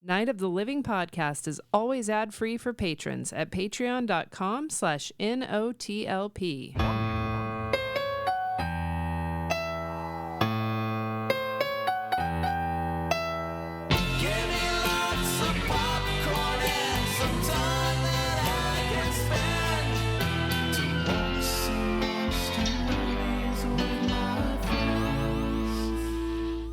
Night of the Living podcast is always ad-free for patrons at patreon.com/NOTLP.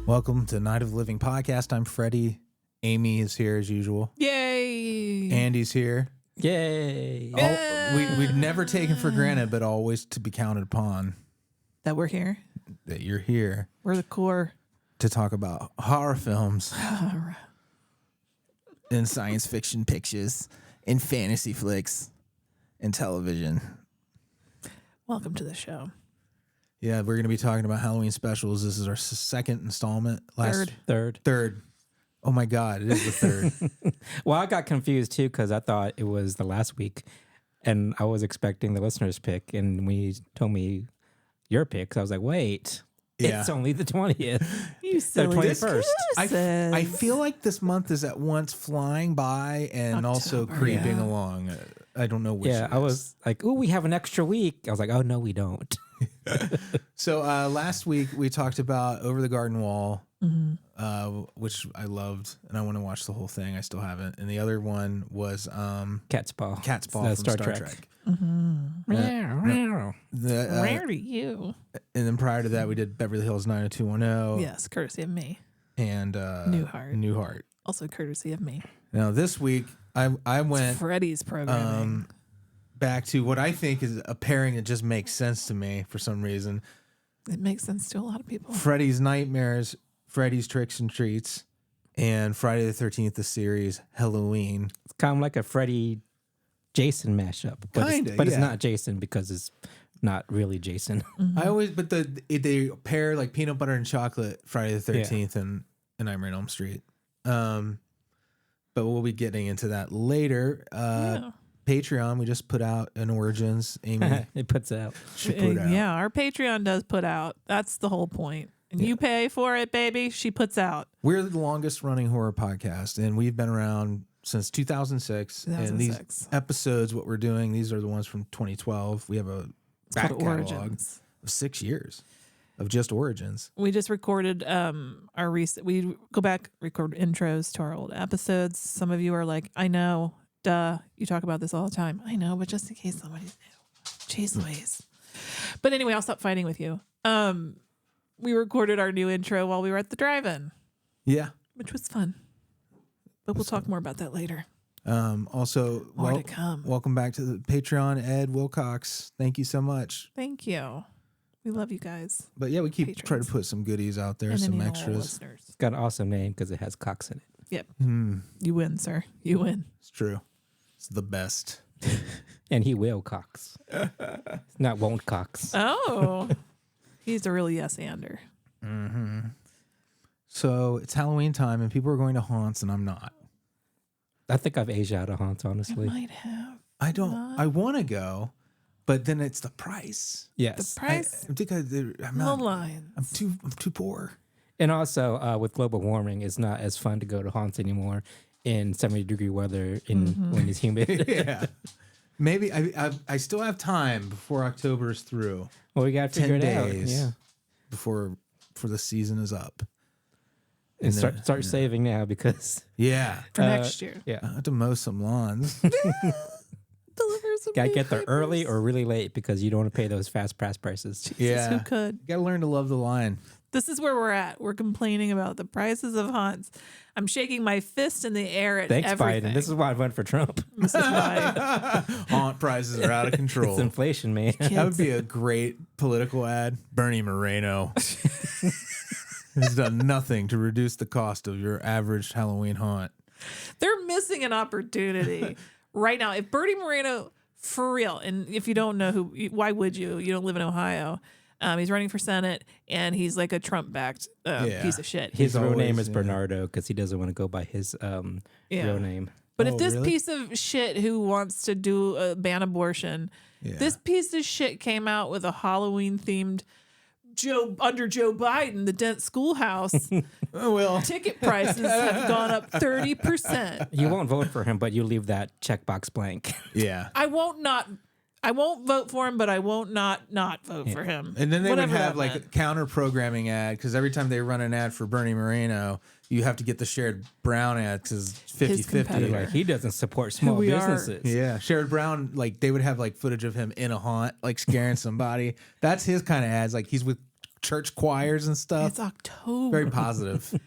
Welcome to Night of the Living podcast. I'm Freddy. Amy is here as usual. Yay! Andy's here. Yay! We've never taken for granted, but always to be counted upon That we're here. that you're here We're the core. to talk about horror films and science fiction pictures and fantasy flicks and television. Welcome to the show. Yeah, we're going to be talking about Halloween specials. This is our second installment. Third. Oh my God, it is the third. Well, I got confused too because I thought it was the last week, and I was expecting the listeners' pick, and when you told me your pick, I was like, wait, it's only the 20th. You silly 21st. I feel like this month is at once flying by and also creeping along. I don't know which. Yeah, I was like, oh, we have an extra week. I was like, oh, no, we don't. So last week we talked about Over the Garden Wall, which I loved, and I want to watch the whole thing. I still haven't. And the other one was Cat's Paw. from Star Trek. Meow. Rare to you. And then prior to that, we did Beverly Hills 90210. Yes, courtesy of me. And Newhart. Also courtesy of me. Now this week I went Freddy's programming. back to what I think is a pairing that just makes sense to me for some reason. It makes sense to a lot of people. Freddy's Nightmares, Freddy's Tricks and Treats, and Friday the 13th, the series Halloween. It's kind of like a Freddy Jason mashup, but it's not Jason because it's not really Jason. I always, but they pair like peanut butter and chocolate Friday the 13th and Nightmare on Elm Street. But we'll be getting into that later. Patreon, we just put out an Origins. Amy, It puts out. she put out. Yeah, our Patreon does put out. That's the whole point. And you pay for it, baby. She puts out. We're the longest running horror podcast, and we've been around since 2006. And these episodes, what we're doing, these are the ones from 2012. We have a back catalog of 6 years of just Origins. We just recorded our recent. We go back, record intros to our old episodes. Some of you are like, I know, duh, you talk about this all the time. I know, but just in case somebody's new. Jeez Louise. But anyway, I'll stop fighting with you. We recorded our new intro while we were at the drive-in. Yeah. Which was fun. But we'll talk more about that later. Also, More to come. Welcome back to the Patreon, Ed Wilcox. Thank you so much. Thank you. We love you guys. But yeah, we keep trying to put some goodies out there, some extras. It's got an awesome name because it has cocks in it. Yep. You win, sir. You win. It's true. It's the best. And he will cocks. Not won't cocks. Oh. He's a real yes-ander. So it's Halloween time, and people are going to haunts, and I'm not. I think I've aged out of haunts, honestly. Might have. I don't. I want to go, but then it's the price. Yes. The price. I'm No not. lines. I'm too poor. And also, with global warming, it's not as fun to go to haunts anymore in 70-degree weather when it's humid. Yeah. Maybe I still have time before October is through. Well, we got to figure 10 it out. days Yeah. before the season is up. And start saving now because For next year. yeah, I have to mow some lawns. Deliver some gotta get there newspapers. early or really late because you don't want to pay those fast pass prices. Yeah. Who could? You gotta learn to love the line. This is where we're at. We're complaining about the prices of haunts. I'm shaking my fist in the air at Thanks, everything. Biden. This is why I voted for Trump. This is why. Haunt prices are out of control. It's inflation, man. That would be a great political ad. Bernie Moreno has done nothing to reduce the cost of your average Halloween haunt. They're missing an opportunity right now. If Bernie Moreno, for real, and if you don't know why would you? You don't live in Ohio. He's running for Senate, and he's like a Trump-backed piece of shit. His real name always, is Bernardo because he doesn't want to go by his real name. But if this piece of shit who wants to ban abortion, this piece of shit came out with a Halloween-themed under Joe Biden, the Dent Schoolhouse Well, ticket prices have gone up 30%. You won't vote for him, but you leave that checkbox blank. yeah. I won't vote for him, but I won't not vote for him. And then they Whatever would have that like meant. a counter programming ad because every time they run an ad for Bernie Moreno, you have to get the Sherrod Brown ad because 50-50. competitor. Like, he doesn't support small we are. businesses. Yeah, Sherrod Brown, like they would have like footage of him in a haunt, like scaring somebody. That's his kind of ads. Like he's with church choirs and stuff. It's October. Very positive.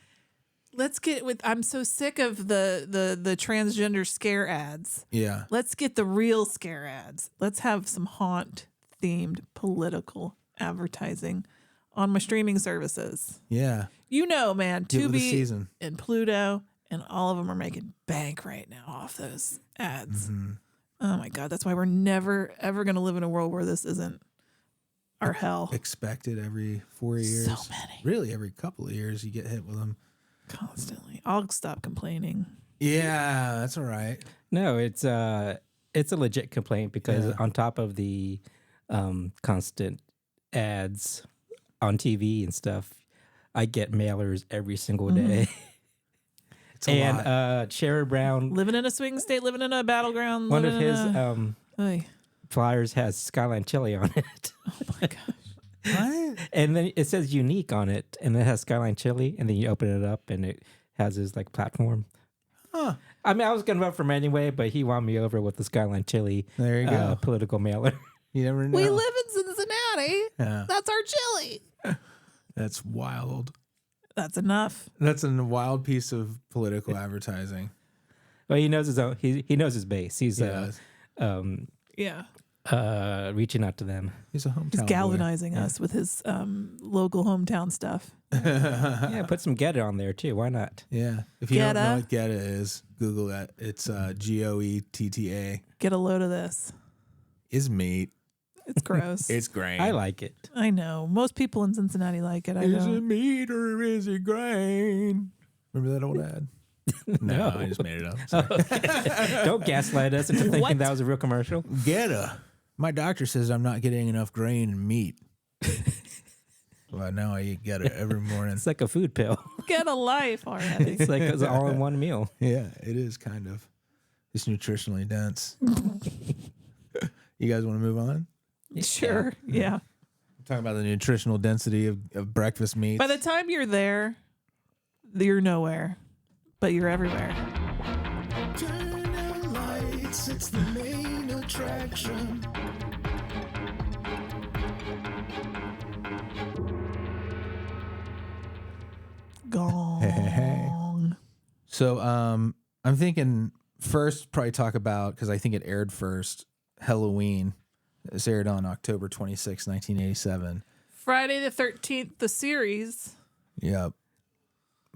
Let's get with. I'm so sick of the transgender scare ads. Yeah. Let's get the real scare ads. Let's have some haunt themed political advertising on my streaming services. Yeah. You know, man, Get with the Tubi season. and Pluto and all of them are making bank right now off those ads. Mm-hmm. Oh my God, that's why we're never ever going to live in a world where this isn't our hell. Expected every 4 years. So many. Really, every couple of years you get hit with them. Constantly. I'll stop complaining. Yeah, that's all right. No, it's a legit complaint because Yeah. on top of the constant ads on TV and stuff, I get mailers every single day. It's a lot. And Sherrod Brown, Living in a swing state, living in a battleground. one of living in his Oy. flyers has Skyline Chili on it. Oh my gosh. What? And then it says unique on it, and it has Skyline Chili, and then you open it up, and it has his like platform. Huh. I mean, I was gonna vote for him anyway, but he won me over with the Skyline Chili There you go. political mailer. You never know. We live in Cincinnati. Yeah. That's our chili. That's wild. That's enough. That's a wild piece of political advertising. Well, he knows his own. He knows his base. He's Yeah. Yeah. reaching out to them. He's a hometown He's boy. galvanizing us with his local hometown stuff. Yeah, put some Get It on there too. Why not? Yeah. If you don't know Getta. what Getta is, Google that. It's Goetta. Get a load of this. Is meat. It's gross. It's grain. I like it. I know. Most people in Cincinnati like it. I Is it don't. meat or is it grain? Remember that old ad? No, I just made it up. Sorry. Don't gaslight us into thinking What? that was a real commercial. Getta. My doctor says I'm not getting enough grain and meat. Well, now I eat Getta every morning. It's like a food pill. Get a life already. It's like it's all in one meal. Yeah, it is kind of. It's nutritionally dense. You guys want to move on? Sure. Yeah. We're talking about the nutritional density of breakfast meat. By the time you're there, you're nowhere, but you're everywhere. Turn out lights, it's the main attraction. Gong. So I'm thinking first probably talk about, because I think it aired first, Halloween. It's aired on October 26, 1987. Friday the 13th, the series. Yep.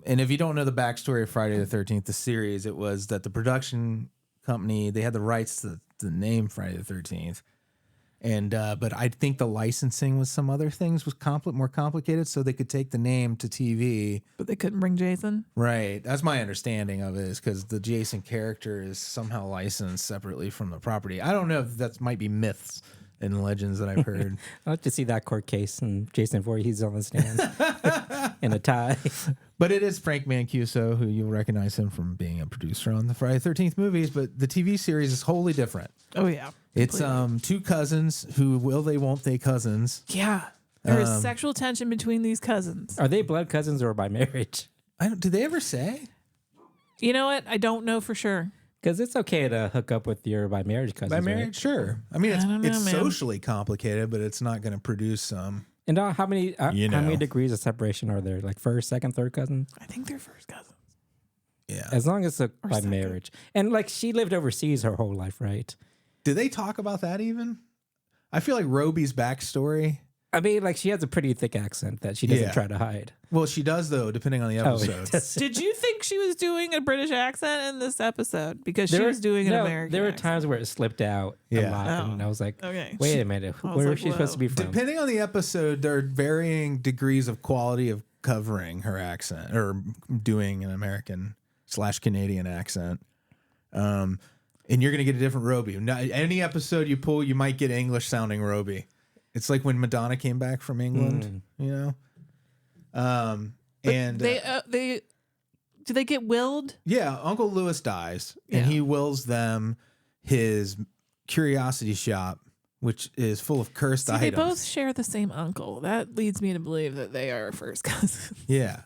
And if you don't know the backstory of Friday the 13th, the series, it was that the production company, they had the rights to the name Friday the 13th. And but I think the licensing with some other things was more complicated, so they could take the name to TV. But they couldn't bring Jason. Right. That's my understanding of it, is because the Jason character is somehow licensed separately from the property. I don't know if that might be myths and legends that I've heard. I'd like to see that court case and Jason Voorhees on the stand in a tie. But it is Frank Mancuso, who you'll recognize him from being a producer on the Friday the 13th movies. But the TV series is wholly different. Oh, yeah. It's two cousins who won't they cousins. Yeah. There is sexual tension between these cousins. Are they blood cousins or by marriage? Did they ever say? You know what? I don't know for sure. Because it's okay to hook up with your by marriage cousins. By marriage, right? sure. I mean, I don't know, it's man. socially complicated, but it's not going to produce some. And how many how You many know. degrees of separation are there? Like first, second, third cousin? I think they're first cousins. Yeah. As long as it's by second. marriage. And like she lived overseas her whole life, right? Did they talk about that even? I feel like Roby's backstory. I mean, like she has a pretty thick accent that she doesn't Yeah. try to hide. Well, she does, though, depending on the episode. Did you think she was doing a British accent in this episode? Because she was doing an American There were accent. times where it slipped out a Yeah. lot. And I was like, Okay. wait a minute. I was Where like, was she supposed to be from? Depending on the episode, there are varying degrees of quality of covering her accent or doing an American / Canadian accent. And you're going to get a different Roby. Now, any episode you pull, you might get English sounding Roby. It's like when Madonna came back from England, you know? And they do they get willed? Yeah, Uncle Lewis dies, and he wills them his curiosity shop, which is full of cursed items. They both share the same uncle. That leads me to believe that they are first cousins. Yeah.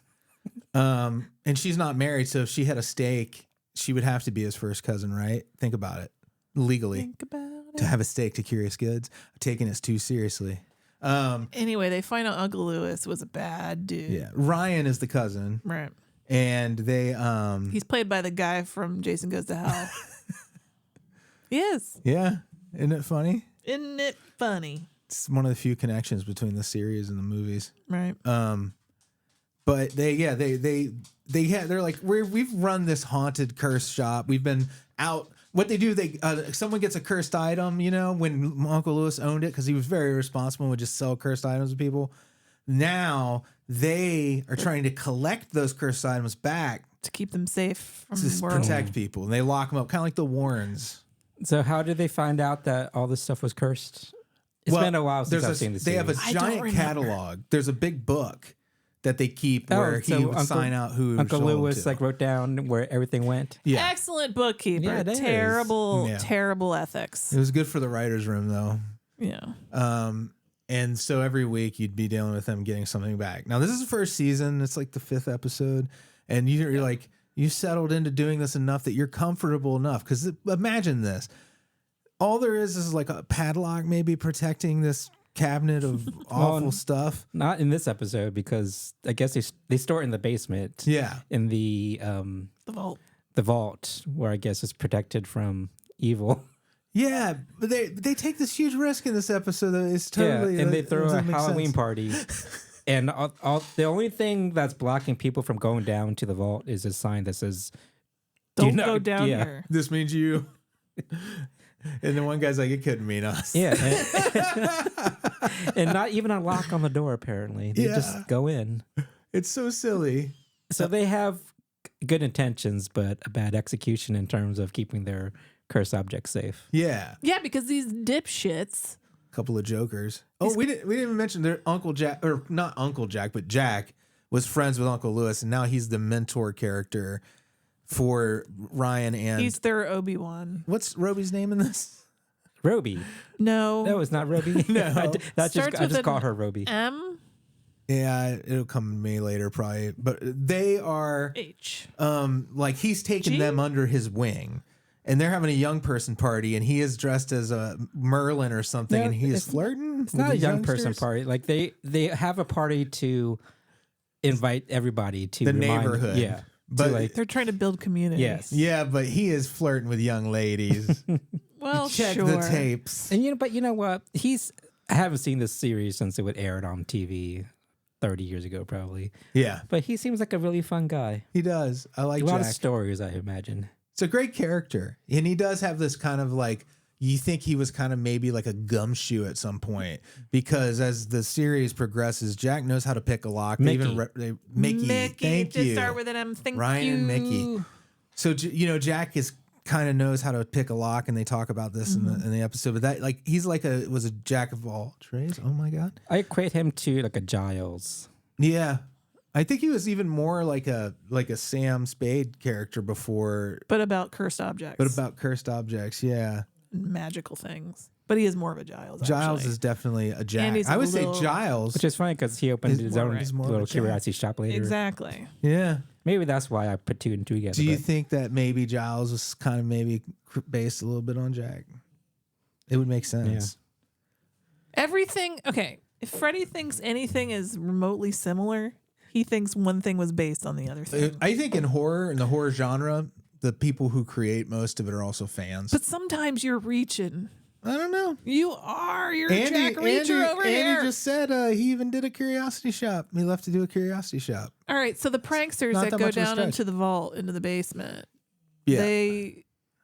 And she's not married, so if she had a stake, she would have to be his first cousin, right? Think about it. Legally. Think about it. To have a stake to Curious Goods. I'm taking this too seriously. Anyway, they find out Uncle Lewis was a bad dude. Yeah. Ryan is the cousin. Right. And they he's played by the guy from Jason Goes to Hell. He is. Yeah. Isn't it funny? Isn't it funny? It's one of the few connections between the series and the movies. Right. But they're like, we've run this haunted curse shop. We've been out. What they do, someone gets a cursed item, you know, when Uncle Lewis owned it, because he was very responsible and would just sell cursed items to people. Now they are trying to collect those cursed items back to keep them safe from to protect people. And they lock them up, kind of like the Warrens. So how did they find out that all this stuff was cursed? It's been a while since I've seen this. They have a giant catalog. There's a big book that they keep where he would sign out who Uncle Lewis wrote down where everything went. Yeah. Excellent bookkeeper. Yeah, Terrible ethics. It was good for the writer's room, though. Yeah. And so every week you'd be dealing with them getting something back. Now, this is the first season. It's like the 5th episode. And you're like, you settled into doing this enough that you're comfortable enough. Because imagine this. All there is like a padlock maybe protecting this cabinet of awful stuff. Not in this episode, because I guess they store it in the basement. Yeah. In the vault. The vault, where I guess it's protected from evil. Yeah, but they take this huge risk in this episode that is totally... and they throw a Halloween party. And the only thing that's blocking people from going down to the vault is a sign that says, Don't go down here. This means you. And the one guy's like, it couldn't mean us. Yeah. And not even a lock on the door, apparently. They just go in. It's so silly. So they have good intentions, but a bad execution in terms of keeping their cursed objects safe. Yeah. Yeah, because these dipshits. Couple of jokers. Oh, we didn't even mention their Uncle Jack, or not Uncle Jack, but Jack was friends with Uncle Lewis, and now he's the mentor character for Ryan and... He's their Obi-Wan. What's Roby's name in this? Roby. No. No, it's not Roby. No. I just call her Roby. M? Yeah, it'll come to me later probably. But they are... H. Like he's taken them under his wing. And they're having a young person party, and he is dressed as a Merlin or something, and he is flirting. It's not a young person party. Like they have a party to invite everybody to the neighborhood. Yeah, but they're trying to build community. Yes. Yeah, but he is flirting with young ladies. Well, check sure. the tapes. And but you know what? I haven't seen this series since it would aired on TV 30 years ago, probably. Yeah, but he seems like a really fun guy. He does. I like a lot Jack. of stories, I imagine. It's a great character. And he does have this kind of like, you think he was kind of maybe like a gumshoe at some point, because as the series progresses, Jack knows how to pick a lock. Mickey. Mickey. Thank you. Start with an M. Thank Ryan you. and Mickey. So, Jack kind of knows how to pick a lock, and they talk about this in the episode. But that, like, he's like was a jack of all trades. Oh my God. I equate him to like a Giles. Yeah. I think he was even more like a Sam Spade character before. But about cursed objects. Yeah. Magical things. But he is more of a Giles. Giles actually. is definitely a Jack. And he's I would say little- Giles. Which is funny because he opened his own little curiosity shop later. Exactly. Yeah. Maybe that's why I put two and two together. Do you think that maybe Giles was kind of maybe based a little bit on Jack? It would make sense. Everything. Okay. If Freddy thinks anything is remotely similar, he thinks one thing was based on the other thing. I think in the horror genre, the people who create most of it are also fans. But sometimes you're reaching. I don't know. You are. You're a Jack Reacher over here. Andy just said he even did a curiosity shop. He left to do a curiosity shop. All right. So the pranksters Not that that go much of a down stretch. into the vault, into the basement, Yeah.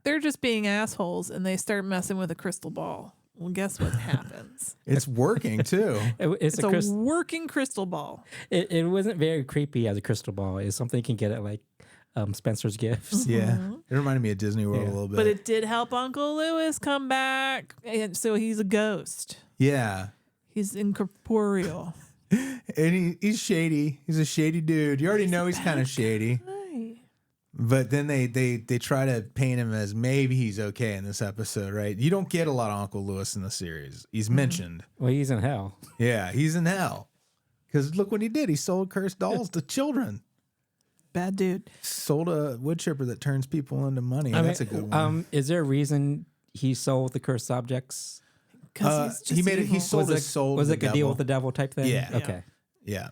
they're just being assholes, and they start messing with a crystal ball. Well, guess what happens? It's working too. It's a working crystal ball. It wasn't very creepy as a crystal ball. It's something you can get at like Spencer's Gifts. Yeah. It reminded me of Disney World a little bit. But it did help Uncle Lewis come back, and so he's a ghost. Yeah. He's incorporeal. And he's shady. He's a shady dude. You already know he's kind of shady. Right. But then they try to paint him as maybe he's okay in this episode, right? You don't get a lot of Uncle Lewis in the series. He's mentioned. Well, he's in hell. Yeah, he's in hell. Because look what he did. He sold cursed dolls to children. Bad dude. Sold a wood chipper that turns people into money. That's a good one. Is there a reason he sold the cursed objects? Because He made it. He sold his soul. Was to it the a deal devil. with the devil type thing? Yeah. Okay. Yeah.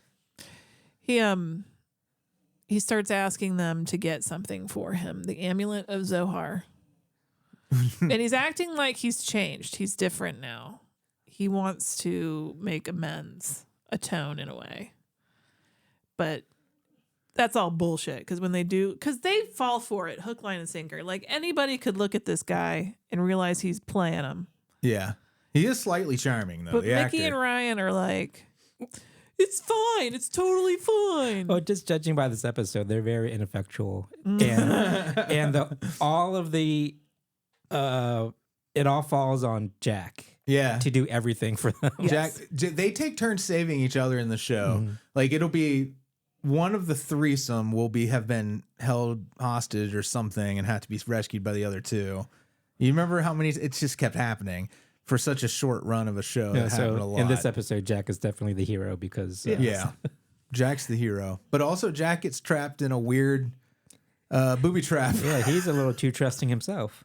He starts asking them to get something for him, the amulet of Zohar. And he's acting like he's changed. He's different now. He wants to make amends, atone in a way. But that's all bullshit. Because when they do, because they fall for it, hook, line, and sinker. Like anybody could look at this guy and realize he's playing them. Yeah. He is slightly charming, though. But the Mickey actor. and Ryan are like, it's fine. It's totally fine. Well, just judging by this episode, they're very ineffectual, and all of the it all falls on Jack. Yeah. To do everything for them. Yes. They take turns saving each other in the show. Mm-hmm. Like it'll be one of the threesome will have been held hostage or something and had to be rescued by the other two. You remember how many? It's just kept happening for such a short run of a show. Yeah, It happened a lot. in this episode, Jack is definitely the hero because Yeah. Jack's the hero. But also Jack gets trapped in a weird booby trap. yeah, he's a little too trusting himself.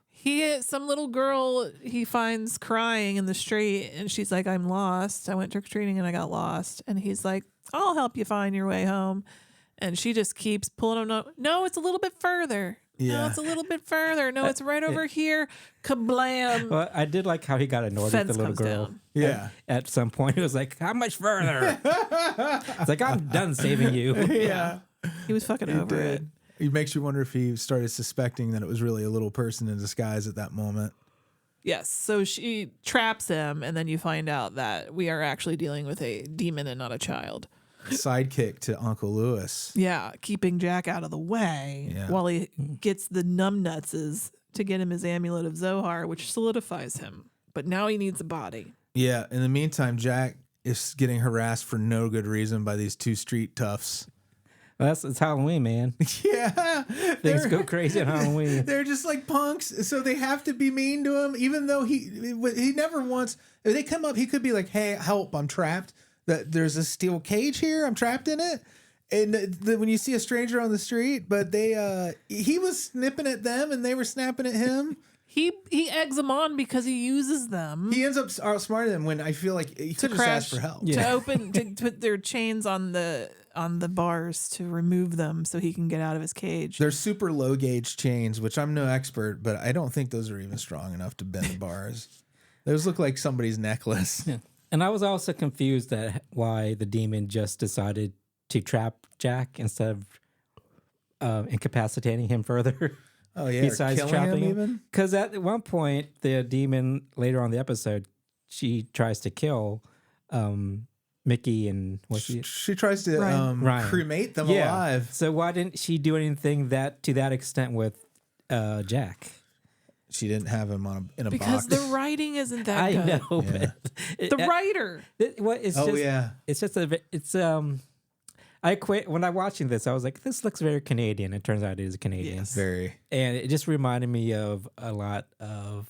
Some little girl he finds crying in the street, and she's like, I'm lost. I went trick-or-treating and I got lost. And he's like, I'll help you find your way home. And she just keeps pulling him. No, it's a little bit further. Yeah. No, it's a little bit further. No, it's right over here. Kablam. Well, I did like how he got annoyed Fence with the little comes girl. down. Yeah. At some point, he was like, how much further? It's like, I'm done saving you. Yeah. He was fucking over it. It makes you wonder if he started suspecting that it was really a little person in disguise at that moment. Yes. So she traps him, and then you find out that we are actually dealing with a demon and not a child. Sidekick to Uncle Lewis. Yeah, keeping Jack out of the way Yeah. while he gets the numbnutses to get him his amulet of Zohar, which solidifies him. But now he needs a body. Yeah. In the meantime, Jack is getting harassed for no good reason by these two street toughs. Well, it's Halloween, man. Yeah. Things go crazy on Halloween. They're just like punks, so they have to be mean to him, even though he never wants. If they come up, he could be like, "Hey, help! I'm trapped. There's a steel cage here. I'm trapped in it." And when you see a stranger on the street, but he was snipping at them, and they were snapping at him. He eggs them on because he uses them He ends up outsmarting them when I feel like he could just ask for help. to put their chains on the bars to remove them so he can get out of his cage. They're super low gauge chains, which I'm no expert, but I don't think those are even strong enough to bend the bars. Those look like somebody's necklace. Yeah. And I was also confused at why the demon just decided to trap Jack instead of incapacitating him further. Oh yeah, Besides killing trapping him him, even. because at one point the demon later on in the episode, she tries to kill Mickey and She tries to Ryan. cremate them alive. So why didn't she do anything to that extent with Jack? She didn't have him in a because box. the writing isn't that I good. know. Yeah. But The writer. It's I quit when I'm watching this. I was like, this looks very Canadian. It turns out it is Canadian. Yes. Very. And it just reminded me of a lot of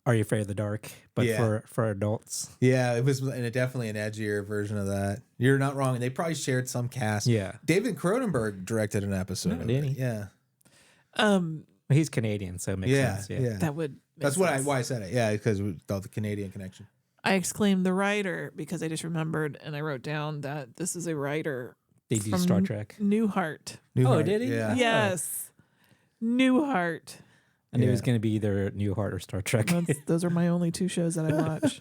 Are You Afraid of the Dark? But Yeah. for adults. Yeah, it was definitely an edgier version of that. You're not wrong. And they probably shared some cast. Yeah. David Cronenberg directed an episode of did it. he? Yeah. He's Canadian, so it makes sense. Yeah. That would. That's make sense. why I said it. Yeah, because we thought the Canadian connection. I exclaimed the writer because I just remembered and I wrote down that this is a writer They do from Star Trek. Newhart. Newhart, did he? Yeah. Yes. Newhart. I knew it was Yeah. going to be either Newhart or Star Trek. Those are my only two shows that I watch.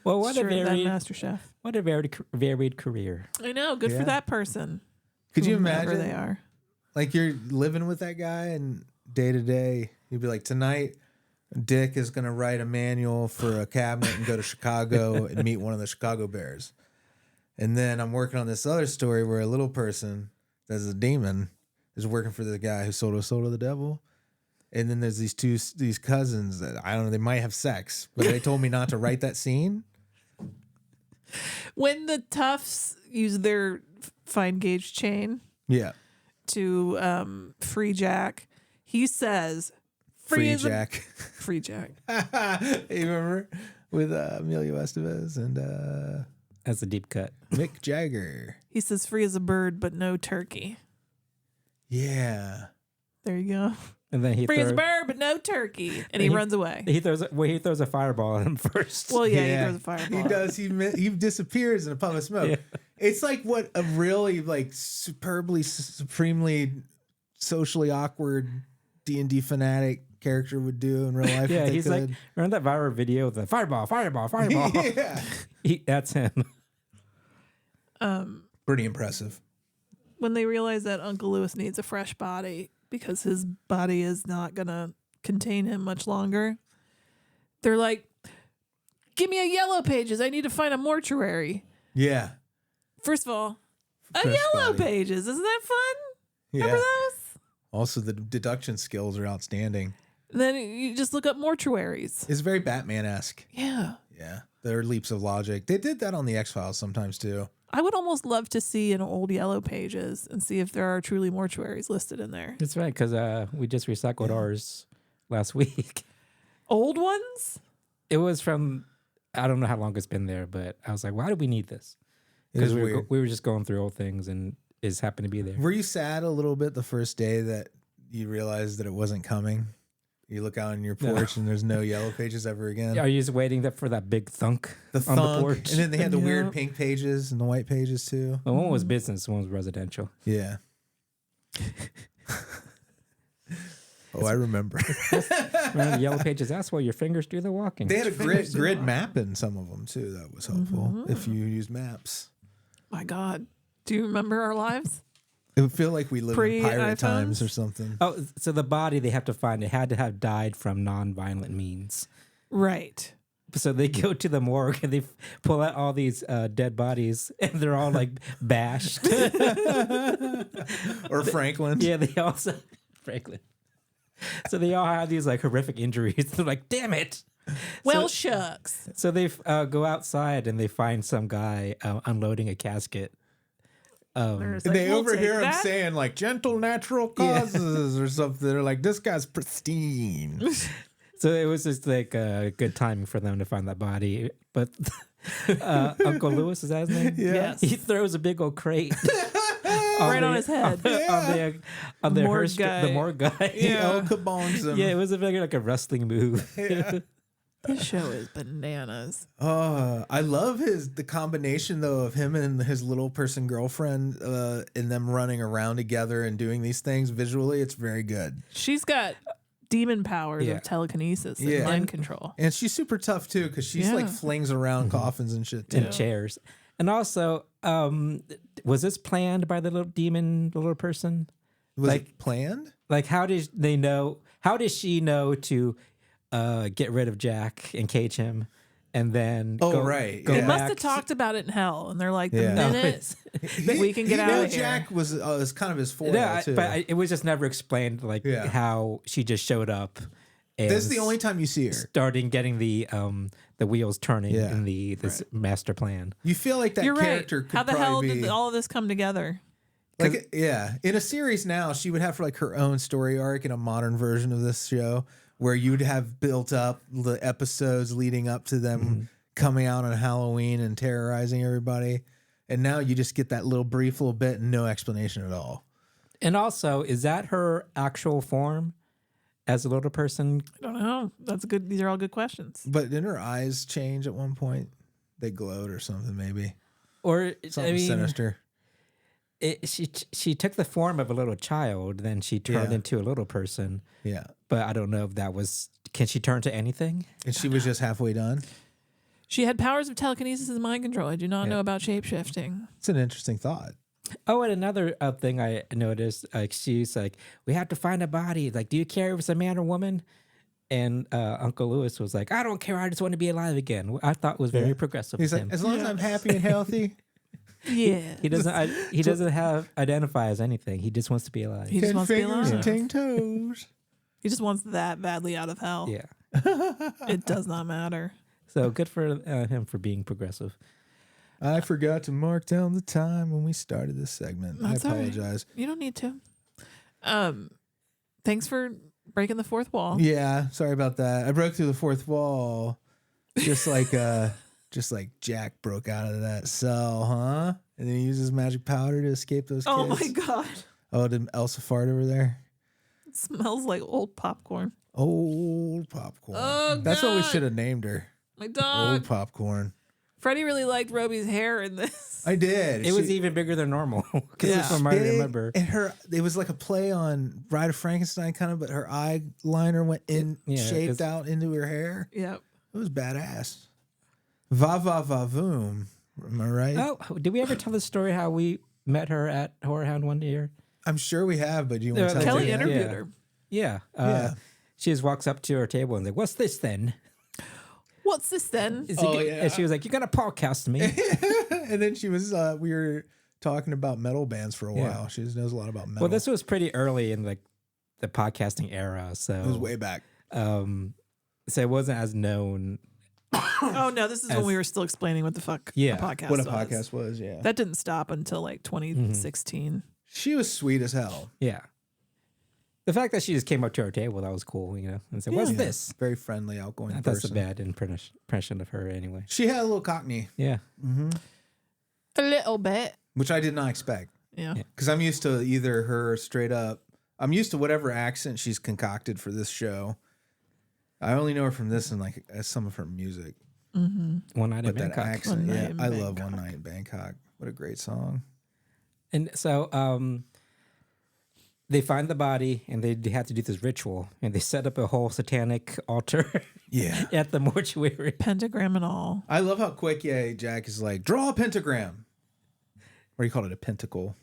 Well, what Sure, a that varied MasterChef. career. I know. Good Yeah. for that person. Could you whomever imagine? they are? Like you're living with that guy and day to day, you'd be like, tonight, Dick is going to write a manual for a cabinet and go to Chicago and meet one of the Chicago Bears. And then I'm working on this other story where a little person that's a demon is working for the guy who sold his soul to the devil. And then there's these cousins that I don't know, they might have sex, but they told me not to write that scene. When the toughs use their fine gauge chain Yeah. to free Jack, he says, Free as a- Jack. free Jack. You remember with Emilio Estevez and That's a deep cut. Mick Jagger. He says, free as a bird, but no turkey. Yeah. There you go. And then he Free as a throws, bird, but no turkey. And he runs away. he throws a fireball at him first. Well, yeah, he throws a fireball. He does. He disappears in a puff of smoke. Yeah. It's like what a really like supremely socially awkward D&D fanatic character would do in real life. Yeah, if they he's could. like, remember that viral video of the fireball? Yeah. That's him. Pretty impressive. When they realize that Uncle Lewis needs a fresh body because his body is not going to contain him much longer, they're like, give me a Yellow Pages. I need to find a mortuary. Yeah. First of all, a Fresh Yellow body. Pages. Isn't that fun? Yeah. Remember those? Also, the deduction skills are outstanding. And then you just look up mortuaries. It's very Batman-esque. Yeah. Yeah. There are leaps of logic. They did that on the X-Files sometimes too. I would almost love to see an old Yellow Pages and see if there are truly mortuaries listed in there. That's right, because we just recycled ours last week. Old ones? It was from, I don't know how long it's been there, but I was like, why do we need this? It is Because weird. we were just going through old things and it happened to be there. Were you sad a little bit the first day that you realized that it wasn't coming? You look out on your porch and there's no Yellow Pages ever again. Are you just waiting for that big thunk The on thunk, the porch? and then they had the Yeah. weird pink pages and the white pages too. Well, one was business, one was residential. Yeah. Oh, I remember. Remember the Yellow Pages? That's why your fingers do the walking. They had a grid map in some of them too. That was helpful if you use maps. My God. Do you remember our lives? It would feel like we live in pirate Pre-iPhones? times or something. Oh, so the body they have to find, it had to have died from non-violent means. Right. So they go to the morgue and they pull out all these dead bodies and they're all like bashed. Or Franklin. Yeah, they also, Franklin. So they all have these like horrific injuries. They're like, damn it. Well, shucks. So they go outside and they find some guy unloading a casket. There's And like, they we'll overhear take him that. saying like gentle natural causes or something. They're like, this guy's pristine. So it was just like a good timing for them to find that body. But Uncle Lewis, is that his name? Yes. He throws a big old crate Right on his head. on the Morgue hearse, guy. the morgue guy. He El Cabones him. Yeah, it was like a wrestling move. Yeah. This show is bananas. I love the combination though of him and his little person girlfriend and them running around together and doing these things visually. It's very good. She's got demon powers Yeah. of telekinesis and Yeah. mind control. And she's super tough too because she's like Yeah. flings around coffins and shit too. And chairs. And also, was this planned by the little person? Was like- it planned? Like, how did they know? How does she know to get rid of Jack and cage him, and then Oh, go, right, go yeah. They must back have talked about it in hell, and they're like, the Yeah. minute we can get He out knew of here. Jack was kind of his foil Yeah, too. but it was just never explained, like Yeah. how she just showed up. And This is the only time you see her. starting getting the wheels turning Yeah. in this master plan. You feel like that You're right. character could How the hell probably did be all of this come together? like in a series now she would have like her own story arc in a modern version of this show where you'd have built up the episodes leading up to them coming out on Halloween and terrorizing everybody, and now you just get that little brief little bit and no explanation at all. And also, is that her actual form as a little person? I don't know. That's good. These are all good questions. But didn't her eyes change at one point? They glowed or something, maybe Or something sinister. She took the form of a little child, then she turned Yeah. into a little person. Yeah, But I don't know if that was. Can she turn to anything? and she was just halfway done. She had powers of telekinesis and mind control. I do not know about shape shifting. It's an interesting thought. Oh, and another thing I noticed, like she's like, we have to find a body. Like, do you care if it's a man or woman? And Uncle Lewis was like, I don't care. I just want to be alive again. I thought was very progressive. He's of like, him. as long as I'm happy and healthy. Yeah. He doesn't. He doesn't have identify as anything. He just wants to be alive. He just 10 wants to be fingers and alive. 10 toes. He just wants that badly out of hell. Yeah. It does not matter. So good for him for being progressive. I forgot to mark down the time when we started this segment. That's I all right. apologize. You don't need to. Thanks for breaking the fourth wall. Yeah, sorry about that. I broke through the fourth wall, just like Jack broke out of that cell, huh? And then he uses magic powder to escape those kids. Oh my god. Oh, did Elsa fart over there? It smells like old popcorn. Old popcorn. Oh, That's what we God. should have named her. My dog. Old popcorn. Freddie really liked Roby's hair in this. I did. It was even bigger than normal. Because Yeah. that's what I big, remember. and it was like a play on Bride of Frankenstein kind of, but her eyeliner went in, shaped out into her hair. Yep. It was badass. Va va va voom. Am I right? Oh, did we ever tell the story how we met her at Horror Hound one year? I'm sure we have, but do you want to tell Kelley me? interviewed her. Yeah. Yeah. She just walks up to her table and like, "What's this then?" What's this then? And she was like, "You got to podcast me." And then she was, we were talking about metal bands for a Yeah. while. She knows a lot about metal. Well, this was pretty early in like the podcasting era, so it was way back. so it wasn't as known. Oh no, this is when we were still explaining what the fuck Yeah. a podcast What a was. podcast was, yeah. That didn't stop until like 2016. She was sweet as hell. Yeah. The fact that she just came up to our table, that was cool, you know, and said, "What's Yeah. this?" Very friendly, outgoing That's a person. bad impression of her, anyway. She had a little Cockney, Yeah. A little bit. which I did not expect. Yeah. Because I'm used to either her straight up. I'm used to whatever accent she's concocted for this show. I only know her from this and like some of her music. One Night in But that Bangkok. accent, One yeah, Night in I love Bangkok. One Night in Bangkok. What a great song. And so they find the body and they have to do this ritual and they set up a whole satanic altar Yeah. at the mortuary. Pentagram and all. I love how quick, Jack is like, draw a pentagram. Or he called it a pentacle.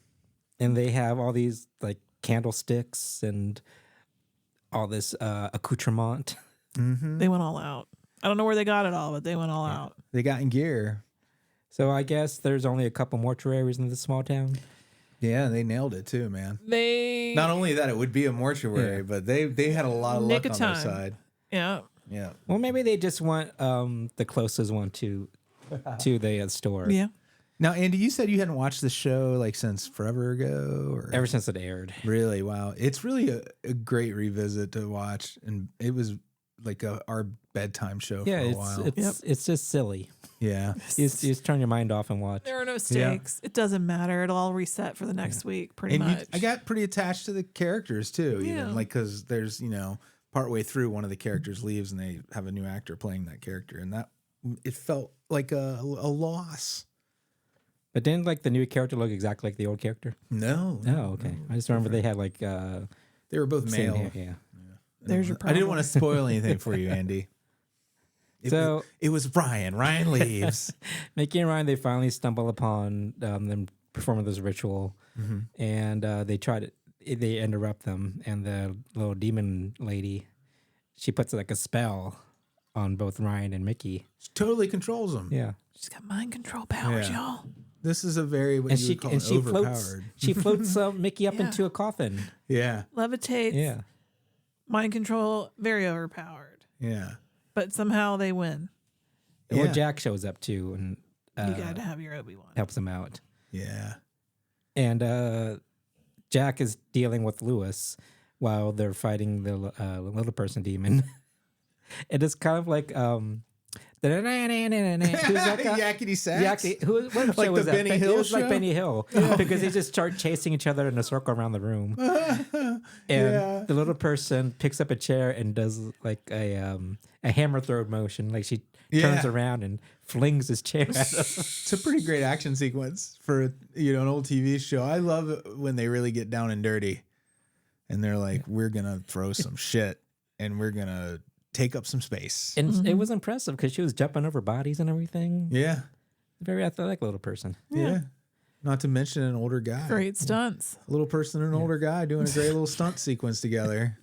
And they have all these like candlesticks and all this accoutrement. They went all out. I don't know where they got it all, but they went all out. They got in gear. So I guess there's only a couple mortuaries in this small town. Yeah, they nailed it too, man. They Not only that, it would be a mortuary, but they had a lot of Nick luck of on their time. side. yeah. Yeah. Well, maybe they just want the closest one to the store. Yeah. Now, Andy, you said you hadn't watched the show like since forever ago, or Ever since it aired. really? Wow, it's really a great revisit to watch, and it was like our bedtime show Yeah, for a while. it's just silly. Yeah, You just turn your mind off and watch. There are no stakes. It doesn't matter. It'll all reset for the next week, pretty and much. I got pretty attached to the characters too, Yeah. even like because there's partway through one of the characters leaves and they have a new actor playing that character, and that it felt like a loss. But didn't like the new character look exactly like the old character? No, Oh, okay. I just remember they had like they were both same male. hair, yeah. There's your I problem. didn't want to spoil anything for you, Andy. It was Ryan. Ryan leaves. Mickey and Ryan, they finally stumble upon them performing this ritual, and they interrupt them, and the little demon lady, she puts like a spell on both Ryan and Mickey. She totally controls them. Yeah, She's got mind control powers, Yeah. y'all. This is a very what and you she would call and an she overpowered. floats Mickey up Yeah. into a coffin. Yeah, Levitates. Yeah, Mind control, very overpowered. yeah. But somehow they win. Well, Yeah. Jack shows up too and You got to have your Obi-Wan. helps him out. Yeah. And Jack is dealing with Lewis while they're fighting the little person demon. It is kind of like who's that guy? Yakety sax. What Like show the was that? Benny It Hill was like show? Benny Hill because they just start chasing each other in a circle around the room. And Yeah. the little person picks up a chair and does like a hammer throw motion, like she turns Yeah. around and flings his chair at him. It's a pretty great action sequence for an old TV show. I love it when they really get down and dirty, and they're like, "We're gonna throw some shit, and we're gonna take up some space." And it was impressive because she was jumping over bodies and everything. Yeah, Very athletic little person. yeah. Not to mention an older guy, Great stunts. a little person and an older guy doing a great little stunt sequence together.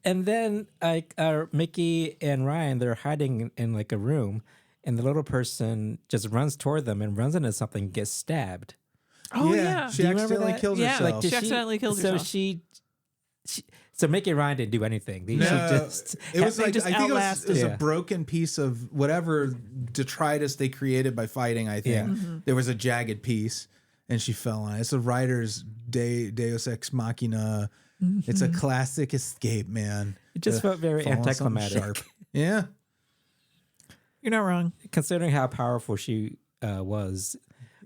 And then like Mickey and Ryan, they're hiding in like a room, and the little person just runs toward them and runs into something, and gets stabbed. Oh, yeah. She Do you remember accidentally that? killed Yeah, herself. like, She accidentally killed so herself. So Mickey Ryan didn't do anything. They No, just it was they like just I think it was outlasted. a Yeah. broken piece of whatever detritus they created by fighting. I think there was a jagged piece, and she fell on it. It's a writer's Deus Ex Machina. It's a classic escape, man. It just felt very Fall on something anticlimactic. sharp. Yeah, You're not wrong. Considering how powerful she was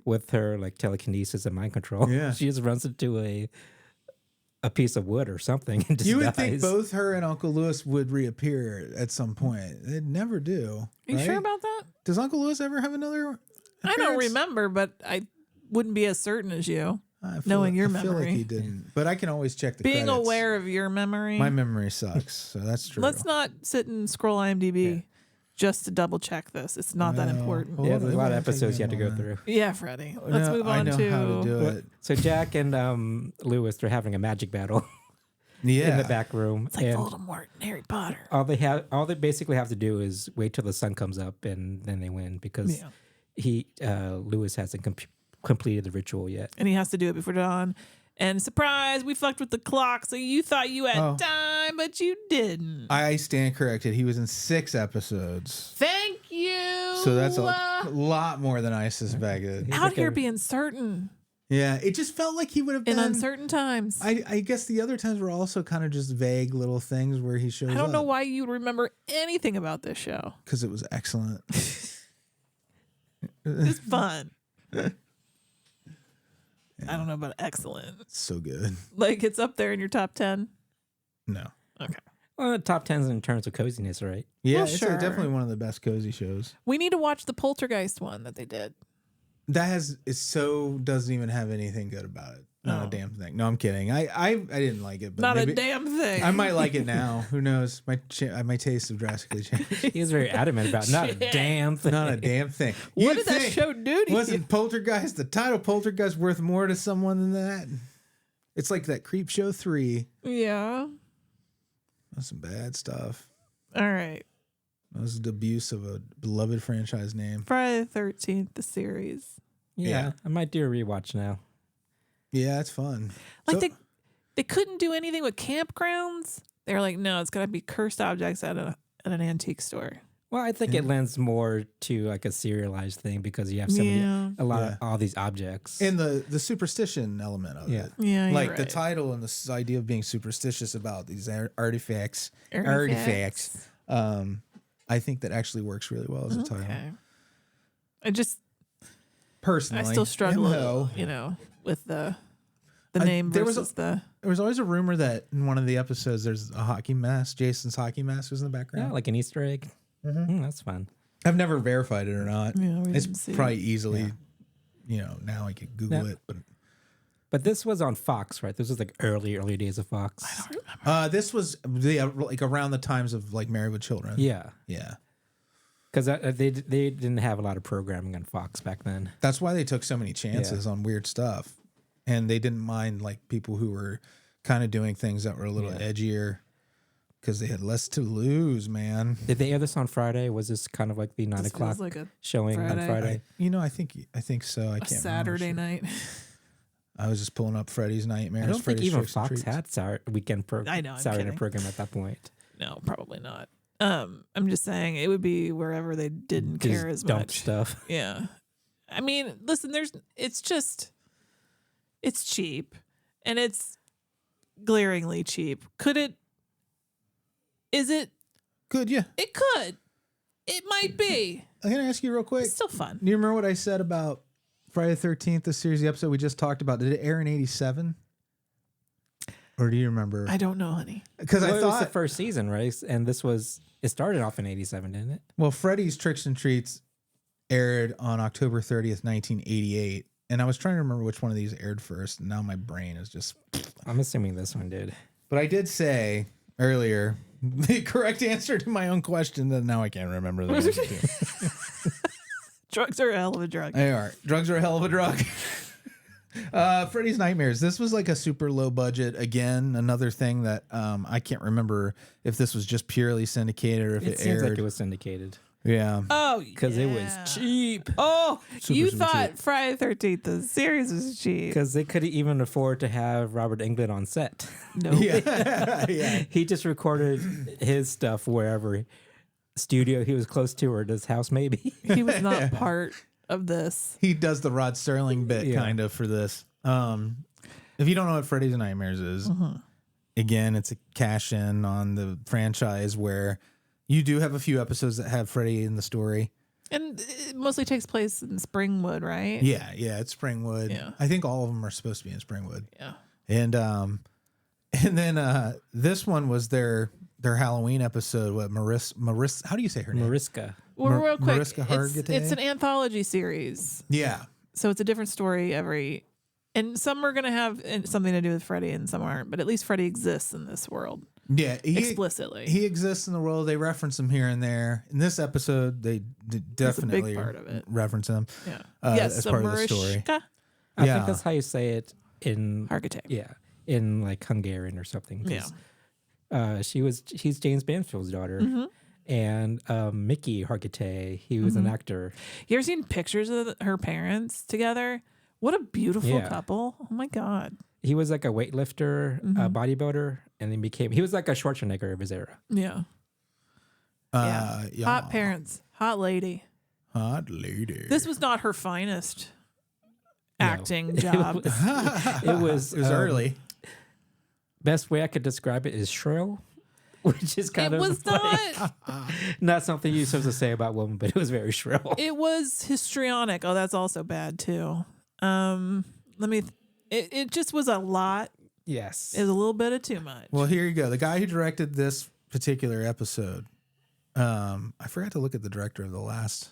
with her like telekinesis and mind control. Yeah. She just runs into a piece of wood or something and just you would dies. think both her and Uncle Lewis would reappear at some point. They never do. Are you right? sure about that? Does Uncle Lewis ever have another? I don't appearance? remember, but I wouldn't be as certain as you. I feel knowing your I feel like memory. he didn't, but I can always check the Being credits. aware of your memory. My memory sucks, so that's true. Let's not sit and scroll IMDb just to double check this. It's not that Well, important. hold Yeah, on, there's a let lot me of episodes you have to go take through. Yeah, Freddy. Let's No, move I on know to. how to do it. So Jack and Lewis, they're having a magic battle Yeah, in the back room. It's like and Voldemort and Harry Potter. all they basically have to do is wait till the sun comes up and then they win because Lewis hasn't completed the ritual yet. And he has to do it before dawn. And surprise, we fucked with the clock, so you thought you had Oh. time, but you didn't. I stand corrected. He was in 6 episodes, Thank you. so that's a lot more than I suspected. He's Out like here a- being certain Yeah, it just felt like he would have in been. uncertain times. I guess the other times were also kind of just vague little things where he shows up. I don't know why you remember anything about this show. Because it was excellent. It's fun. I don't know about excellent. So good. Like it's up there in your top 10. No. Okay. Well, top 10s in terms of coziness, right? Yeah, Well, it's sure. definitely one of the best cozy shows. We need to watch the Poltergeist one that they did. That doesn't even have anything good about it. Not Oh. a damn thing. No, I'm kidding. I didn't like it, but Not maybe, a damn thing. I might like it now. Who knows? My tastes have drastically changed. He was very adamant about not a damn thing. Not a damn thing. What You'd did that think- show do to you? Wasn't Poltergeist, the title Poltergeist, worth more to someone than that? It's like that Creep Show 3. Yeah. That's some bad stuff. All right. That was the abuse of a beloved franchise name. Friday the 13th, the series. Yeah, I might do a rewatch now. Yeah, it's fun. Like So- they couldn't do anything with campgrounds. They're like, no, it's gotta be cursed objects at an antique store. Well, I think it lends more to like a serialized thing because you have so Yeah. many, a lot Yeah. of all these objects. and the superstition element of Yeah. it. Yeah, you're Like the right. title and this idea of being superstitious about these artifacts. Artifacts. I think that actually works really well as a title. Okay. Personally, I still struggle, MO. with the name there was versus the. There was always a rumor that in one of the episodes there's a hockey mask. Jason's hockey mask was in the yeah, background. like an Easter egg. That's fun. I've never verified it or not. Yeah, we It's didn't see probably it. easily, now I could Google Yeah. it. But But this was on Fox, right? This was like early days of Fox. I don't remember. this was like around the times of like Married with Children. Yeah, Yeah. because they didn't have a lot of programming on Fox back then. That's why they took so many chances on weird stuff. And they didn't mind like people who were kind of doing things that were a little edgier because they had less to lose, man. Did they air this on Friday? Was this kind of like the 9 This o'clock feels like a showing on Friday. Friday? I think so. I can't Saturday remember. night. I was just pulling up Freddy's Nightmares. I don't think Freddy's even Tricks and Fox Treats. had weekend I know, I'm Saturday kidding. program at that point. No, probably not. I'm just saying it would be wherever they didn't Just care as dump much. stuff. Yeah. I mean, listen, it's cheap and it's glaringly cheap. Is it? Good, yeah. It could. It might be. I'm going to ask you real quick. It's still fun. Do you remember what I said about Friday the 13th, the series, the episode we just talked about? Did it air in 87? Or do you remember? I don't know, honey. Because Well, I it was the thought, first season, right? And it started off in 87, didn't it? well, Freddy's Tricks and Treats aired on October 30th, 1988. And I was trying to remember which one of these aired first. And now my brain is just. I'm assuming this one did. But I did say earlier the correct answer to my own question that now I can't remember the answer to. Drugs are a hell of a drug. They are. Drugs are a hell of a drug. Freddy's Nightmares. This was like a super low budget. Again, another thing that I can't remember if this was just purely syndicated or if It it seems aired. like it was syndicated. Yeah. Oh, because it was cheap. Oh, you super thought cheap. Friday the 13th, the series was cheap. Because they couldn't even afford to have Robert Englund on set. No. Yeah. Yeah. He just recorded his stuff wherever studio he was close to, or at his house maybe. He was not part of this. He does the Rod Serling bit Yeah. kind of for this. If you don't know what Freddy's Nightmares is, again, it's a cash in on the franchise where you do have a few episodes that have Freddy in the story. And it mostly takes place in Springwood, right? Yeah, it's Springwood. Yeah. I think all of them are supposed to be in Springwood. Yeah. And then this one was their Halloween episode. What Maris? How do you say her name? Mariska. Well, real quick, Mariska Hargitay? it's an anthology series. Yeah. So it's a different story and some are going to have something to do with Freddy and some aren't, but at least Freddy exists in this world Yeah, explicitly. He exists in the world. They reference him here and there. In this episode, they definitely part of it. reference him. Yeah. As so part of the story. Mariska I Yeah. think that's how you say it in Hargitay. Yeah, in like Hungarian or something. 'cause, Yeah. He's James Banfield's daughter. And Mickey Hargitay, he was an actor. You ever seen pictures of her parents together? What a beautiful Yeah. couple. Oh my God. He was like a weightlifter, a bodybuilder, and then he was like a Schwarzenegger of his era. Yeah. Yeah. Hot parents. Hot lady. Hot lady. This was not her finest acting job. It was early. Best way I could describe it is shrill, which is kind It of was funny. not something you're supposed to say about women, but it was very shrill. It was histrionic. Oh, that's also bad too. It just was a lot. Yes. It was a little bit of too much. Well, here you go. The guy who directed this particular episode, I forgot to look at the director of the last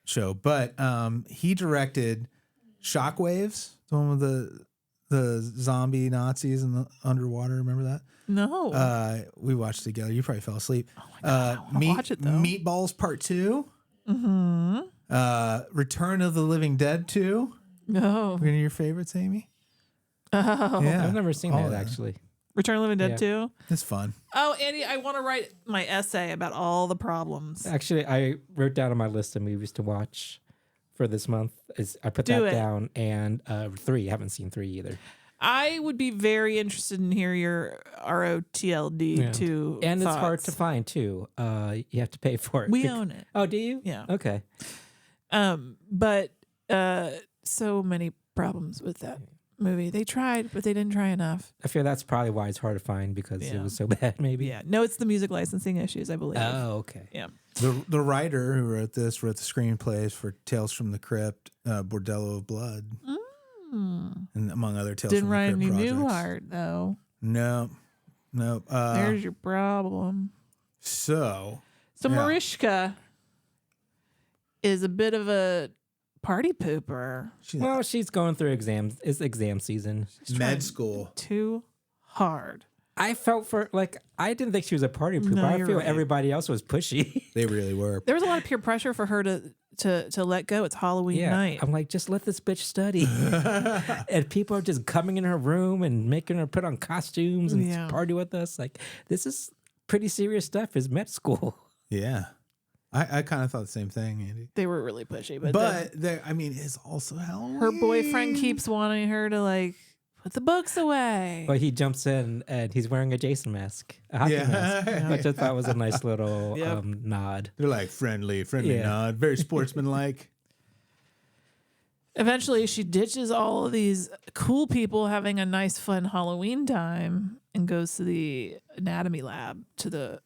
show, but he directed Shockwaves, the one with the zombie Nazis in the underwater. Remember that? No. We watched together. You probably fell asleep. Oh my God, I wanna watch it, though. Meatballs Part 2. Return of the Living Dead 2. No. One of your favorites, Amy? Oh. Yeah. I've never seen Oh, that yeah. actually. Return of the Living Dead Yeah. too. It's fun. Oh, Andy, I want to write my essay about all the problems. Actually, I wrote down on my list of movies to watch for this month. I put Do that it. down, and 3. I haven't seen 3 either. I would be very interested in hear your ROTLD Yeah. too. And it's hard to find too. You have to pay for it. We own it. Oh, do you? Yeah. Okay. But so many problems with that movie. They tried, but they didn't try enough. I feel that's probably why it's hard to find because Yeah. it was so bad. Maybe. Yeah. No, it's the music licensing issues, I believe. Oh, okay. Yeah. The writer who wrote this wrote the screenplays for Tales from the Crypt, Bordello of Blood, and among other Tales Didn't from the write Crypt any projects. Newhart though. No. There's your problem. So So yeah. Mariska is a bit of a party pooper. Well, she's going through exams. It's exam season. med school. Too hard. I felt I didn't think she was a party pooper. No, I you're feel right. everybody else was pushy. They really were. There was a lot of peer pressure for her to let go. It's Halloween night. I'm like, just let this bitch study. And people are just coming in her room and making her put on costumes and Yeah. party with us. Like, this is pretty serious stuff. Is med school. Yeah. I kind of thought the same thing, Andy. They were really pushy, but it's also Halloween. her boyfriend keeps wanting her to put the books away. But he jumps in and he's wearing a Jason mask, a hockey mask, which I thought was a nice little Yep. nod. They're like friendly Yeah. nod, very sportsmanlike. Eventually, she ditches all of these cool people having a nice, fun Halloween time and goes to the anatomy lab to the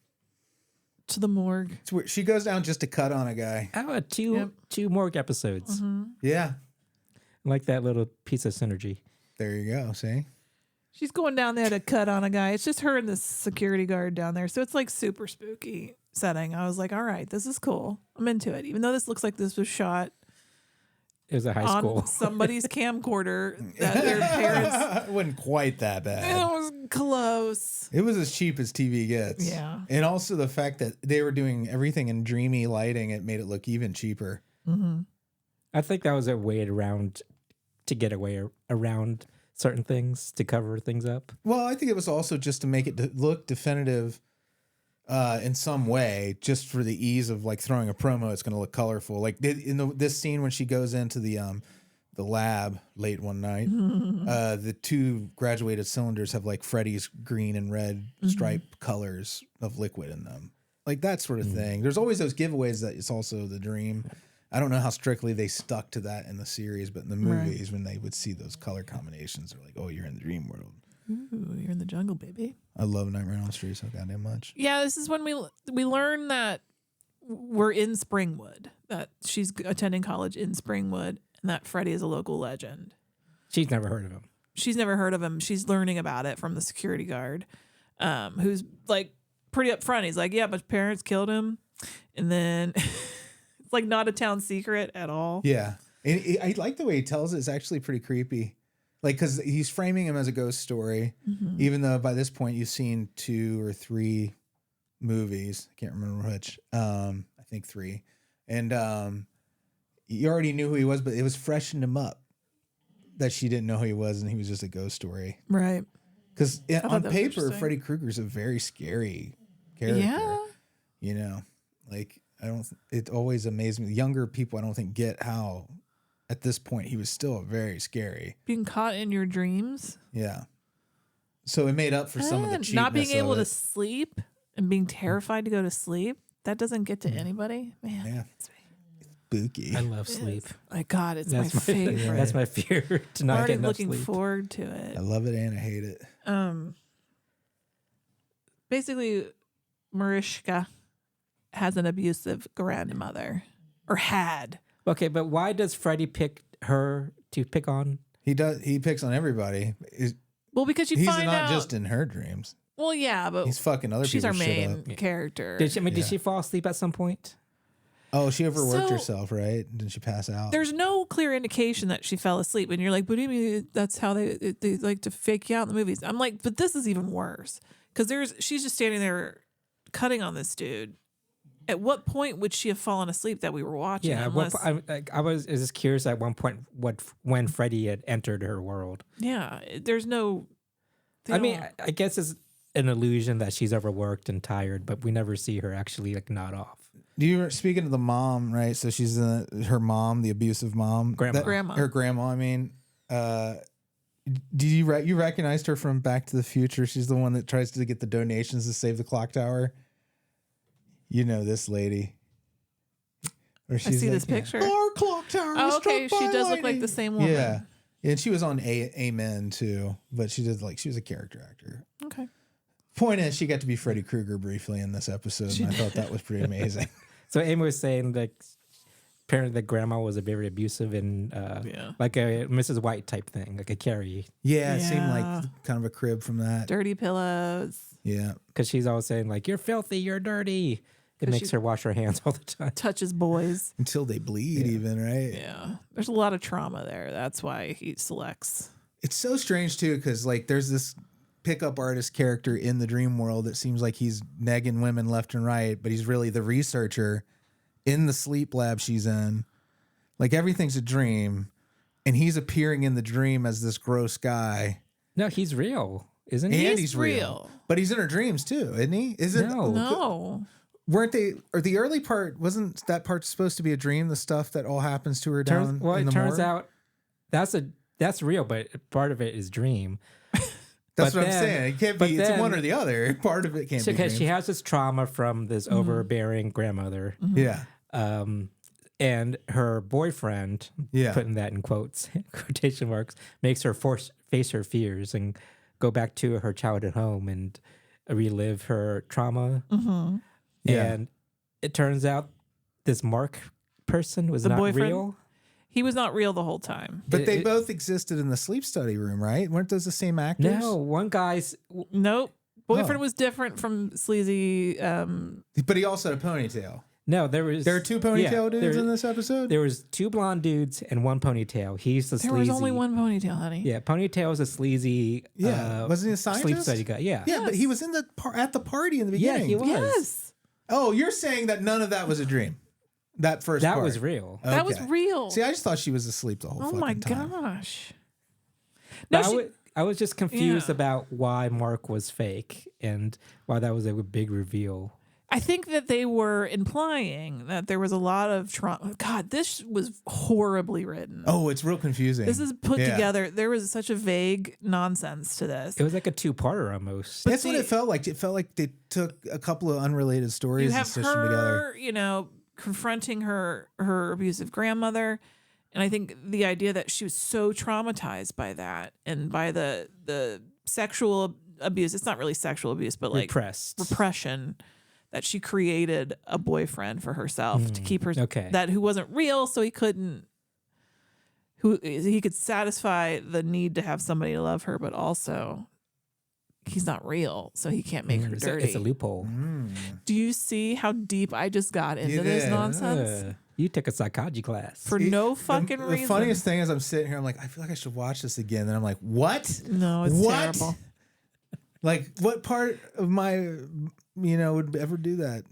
morgue. It's weird. She goes down just to cut on a guy. Oh, two morgue episodes. Yeah. Like that little piece of synergy. There you go. See? She's going down there to cut on a guy. It's just her and the security guard down there. So it's like super spooky setting. I was like, all right, this is cool. I'm into it. Even though this looks like this was shot It was a high on school. somebody's camcorder that their parents. It wasn't quite that bad. It was close. It was as cheap as TV gets. Yeah. And also the fact that they were doing everything in dreamy lighting, it made it look even cheaper. I think that was a way to get away around certain things, to cover things up. Well, I think it was also just to make it look definitive in some way, just for the ease of like throwing a promo. It's going to look colorful. Like this scene when she goes into the lab late one night, the two graduated cylinders have like Freddy's green and red stripe colors of liquid in them. Like that sort of thing. There's always those giveaways that it's also the dream. I don't know how strictly they stuck to that in the series, but in the movies, when they would see those color combinations, they're like, "Oh, you're in the dream world. Ooh, you're in the jungle, baby." I love Nightmare on Elm Street so goddamn much. Yeah, this is when we learn that we're in Springwood, that she's attending college in Springwood, and that Freddy is a local legend. She's never heard of him. She's never heard of him. She's learning about it from the security guard, who's like pretty upfront. He's like, "Yeah, but parents killed him," and then it's like not a town secret at all. Yeah, and I like the way he tells it. It's actually pretty creepy. Like, because he's framing him as a ghost story, even though by this point you've seen 2 or 3 movies. I can't remember which. I think 3. And you already knew who he was, but it was freshened him up that she didn't know who he was and he was just a ghost story. Right. Because on paper, interesting. Freddy Krueger's a very scary character. Yeah. You know, like, it always amazed me. Younger people, I don't think, get how... At this point, he was still very scary. Being caught in your dreams. Yeah. So it made up for some of the cheapness not being able of to it. sleep and being terrified to go to sleep. That doesn't get to anybody. Man, Yeah. it's Spooky. I love sleep. my God, it's That's my favorite. That's my fear to I'm not already get enough looking sleep. forward to it. I love it and I hate it. Basically, Mariska has an abusive grandmother, or had. Okay, but why does Freddy pick her to pick on? He does. He picks on everybody. Well, because you He's find not out. just in her dreams. Well, yeah, but He's fucking other she's our people's shit main up. character. Did she, Yeah. did she fall asleep at some point? Oh, she overworked So- herself, right? Didn't she pass out? There's no clear indication that she fell asleep, and you're like, "But do you mean that's how they like to fake you out in the movies?" I'm like, "But this is even worse because she's just standing there cutting on this dude." At what point would she have fallen asleep that we were watching? Yeah, Unless, I was just curious at one point when Freddy had entered her world. yeah, there's no. they I mean, don't- I guess it's an illusion that she's overworked and tired, but we never see her actually like nod off. Speaking of the mom, right? So she's her mom, the abusive mom, Grandma. her grandma. I mean, do you recognized her from Back to the Future? She's the one that tries to get the donations to save the clock tower. You know this lady. Or I see this picture. Our clock tower. Oh, was okay, struck she by does look like lightning." the same woman. Yeah, and she was on Amen too, but she was a character actor. Okay. Point is, she got to be Freddy Krueger briefly in this episode, and I thought that was pretty amazing. So Amy was saying that apparently the grandma was a very abusive and Yeah. like a Mrs. White type thing, like a Carrie, Yeah, it seemed Yeah. like kind of a crib from that. Dirty pillows. Yeah. because she's always saying like, "You're filthy, you're dirty." It 'Cause makes she- her wash her hands all the time. Touches boys. Until they bleed, even, right? Yeah. There's a lot of trauma there. That's why he selects. It's so strange, too, because, like, there's this pickup artist character in the dream world that seems like he's negging women left and right, but he's really the researcher in the sleep lab she's in. Like, everything's a dream, and he's appearing in the dream as this gross guy. No, he's real, isn't he? And He's he's real. real. But he's in her dreams, too, isn't he? Is it? No. No. Weren't they, or the early part, wasn't that part supposed to be a dream? The stuff that all happens to her down Well, in it the turns morgue? out that's real, but part of it is dream. That's but what I'm then- saying. It can't but be, it's then- one or the other. Part of it can't be Because she dream. has this trauma from this overbearing grandmother, Yeah. and her boyfriend, Yeah. putting that in quotation marks, makes her face her fears and go back to her childhood home and relive her trauma. Yeah. And it turns out this Mark person was The not boyfriend? real. He was not real the whole time. But they It- both existed in the sleep study room, right? Weren't those the same actors? No, one guy's Nope. Boyfriend Oh. was different from sleazy. But he also had a ponytail. no. There was There are two ponytail dudes in this episode? There was 2 blonde dudes and 1 ponytail. He's the There sleazy. was only one ponytail, honey. Yeah, ponytail is a sleazy. Yeah. Wasn't he a sleep scientist? study guy? Yeah. Yeah, but he was in at the party in the Yeah, beginning. he was. Yes. Oh, you're saying that none of that was a dream? That first That part. was real. That was Okay. real. See, I just thought she was asleep the whole Oh fucking my time. gosh. But No, I was just confused Yeah. about why Mark was fake and why that was a big reveal. I think that they were implying that there was a lot of trauma. God, this was horribly written. Oh, it's real confusing. This is put together. There was such a vague nonsense to this. It was like a 2-parter almost. That's what it felt like. It felt like they took a couple of unrelated stories and stitched them together. You know, confronting her abusive grandmother. And I think the idea that she was so traumatized by that and by the sexual abuse, it's not really sexual abuse, but like repression, that she created a boyfriend for herself to keep her who wasn't real, so he could satisfy the need to have somebody to love her, but also he's not real, so he can't make her dirty. It's a loophole. Do you see how deep I just got into this nonsense? You took a psychology class for no fucking reason. The funniest thing is I'm sitting here, I'm like, I feel like I should watch this again. And I'm like, what? No, it's terrible. Like, what part of my, would ever do that?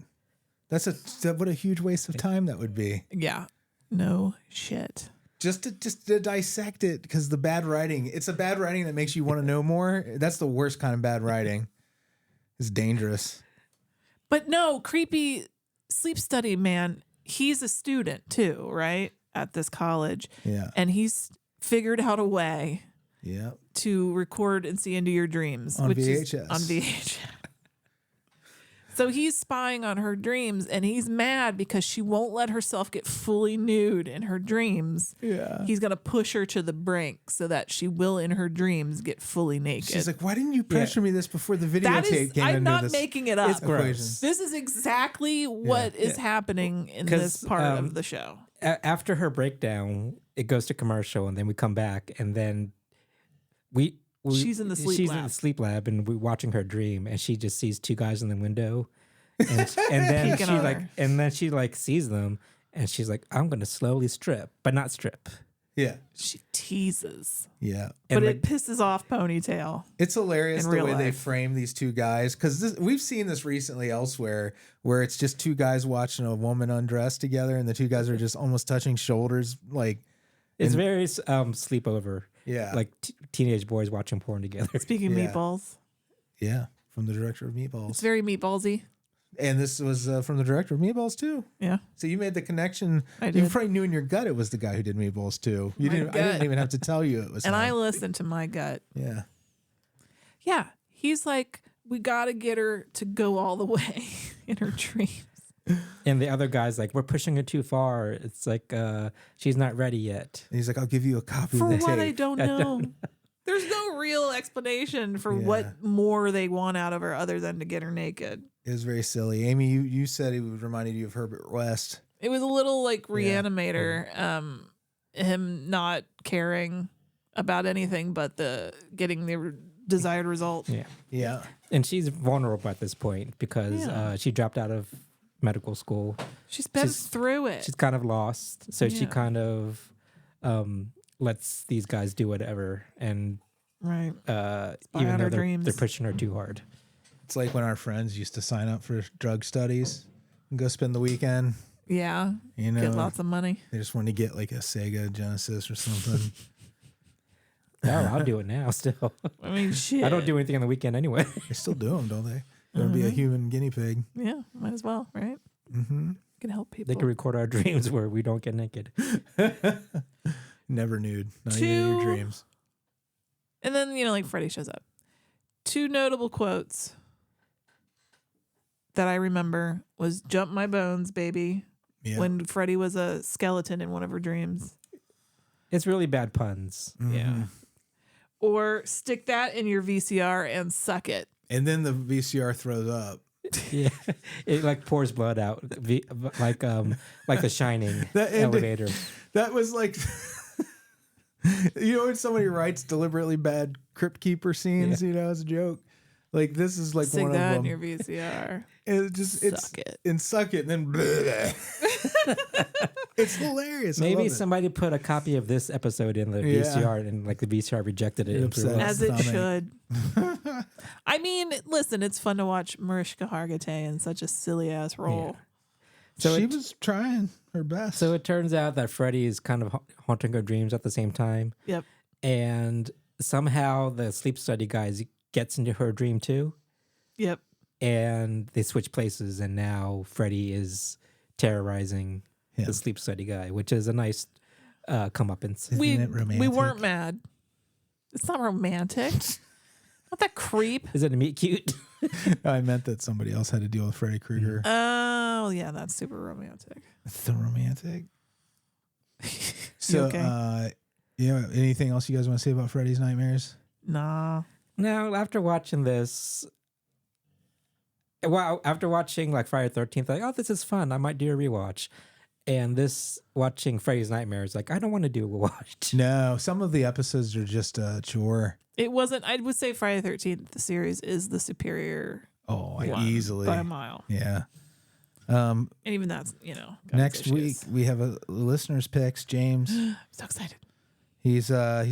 What a huge waste of time that would be. Yeah. No shit. Just to dissect it, because the bad writing, it's a bad writing that makes you want to know more. That's the worst kind of bad writing. It's dangerous. But no, creepy sleep study man, he's a student too, right? At this college. Yeah. And he's figured out a way Yep. to record and see into your dreams. On which VHS. Is on VHS. So he's spying on her dreams, and he's mad because she won't let herself get fully nude in her dreams. Yeah. He's going to push her to the brink so that she will, in her dreams, get fully naked. She's like, why didn't you pressure me this before the videotape came I'm into not this? making it up. It's gross. This is exactly what is happening in this part of the show. After her breakdown, it goes to commercial, and then we come back, and then she's in the sleep lab, and we're watching her dream, and she just sees 2 guys in the window, and then she sees them, and she's like, I'm gonna slowly strip, but not strip. Yeah. She teases. Yeah. But it pisses off Ponytail. It's hilarious in the real way they life. frame these 2 guys, because we've seen this recently elsewhere, where it's just 2 guys watching a woman undress together, and the 2 guys are just almost touching shoulders, like. It's very sleepover. Yeah. Like teenage boys watching porn together. Speaking of meatballs. Yeah, from the director of Meatballs. It's very meatballsy. And this was from the director of Meatballs too. Yeah. So you made the connection. I did. You probably knew in your gut it was the guy who did Meatballs too. I didn't even have to tell you it was And him. I listened to my gut. Yeah. Yeah. He's like, we got to get her to go all the way in her dreams. And the other guy's like, we're pushing her too far. It's like, she's not ready yet. And he's like, I'll give you a copy For of the what tape. I don't know. There's no real explanation for what more they want out of her other than to get her naked. It was very silly. Amy, you said it reminded you of Herbert West. It was a little like Reanimator, him not caring about anything but getting the desired result. Yeah. Yeah. And she's vulnerable at this point because she dropped out of medical school. She's been through it. She's kind of lost. So she kind of lets these guys do whatever. And right. Even though they're pushing her too hard. It's like when our friends used to sign up for drug studies and go spend the weekend. Yeah. Get lots of money. They just want to get like a Sega Genesis or something. Oh, I'll do it now still. I mean, shit. I don't do anything on the weekend anyway. They still do them, don't they? They'll be a human guinea pig. Yeah, might as well, right? Mm-hmm. Can help people. They can record our dreams where we don't get naked. Never nude. Not even in your dreams. And then, like Freddy shows up. 2 notable quotes that I remember was "Jump my bones, baby," when Freddy was a skeleton in one of her dreams. It's really bad puns. Mm-hmm. Yeah. Or "Stick that in your VCR and suck it." And then the VCR throws up. Yeah, it like pours blood out, like The Shining elevator. That was like, when somebody writes deliberately bad Crypt Keeper scenes, as a joke. Like this is like Stick one that of them. in your VCR. Suck it, and then it's hilarious. Maybe somebody put a copy of this episode in the VCR, and like the VCR rejected it. As it should. I mean, listen, it's fun to watch Mariska Hargitay in such a silly ass role. Yeah. So she was trying her best. So it turns out that Freddy is kind of haunting her dreams at the same time. Yep. And somehow the sleep study guys gets into her dream too. Yep. and they switch places, and now Freddy is terrorizing the sleep study guy, which is a nice comeuppance. Isn't it romantic? We weren't mad. It's not romantic. Not that creep. Is it a meet cute? I meant that somebody else had to deal with Freddy Krueger. Oh, yeah, that's super romantic. It's so romantic. You So, okay? anything else you guys want to say about Freddy's Nightmares? Nah. No, after watching this, well, after watching like Friday the 13th, like, oh, this is fun. I might do a rewatch. And this watching Freddy's Nightmares, like, I don't want to do a watch. No, some of the episodes are just a chore. It wasn't, I would say Friday the 13th, the series, is the superior Oh, one easily. by a mile. Yeah. And even that's, got Next its week issues. we have a listener's picks. James, So excited. he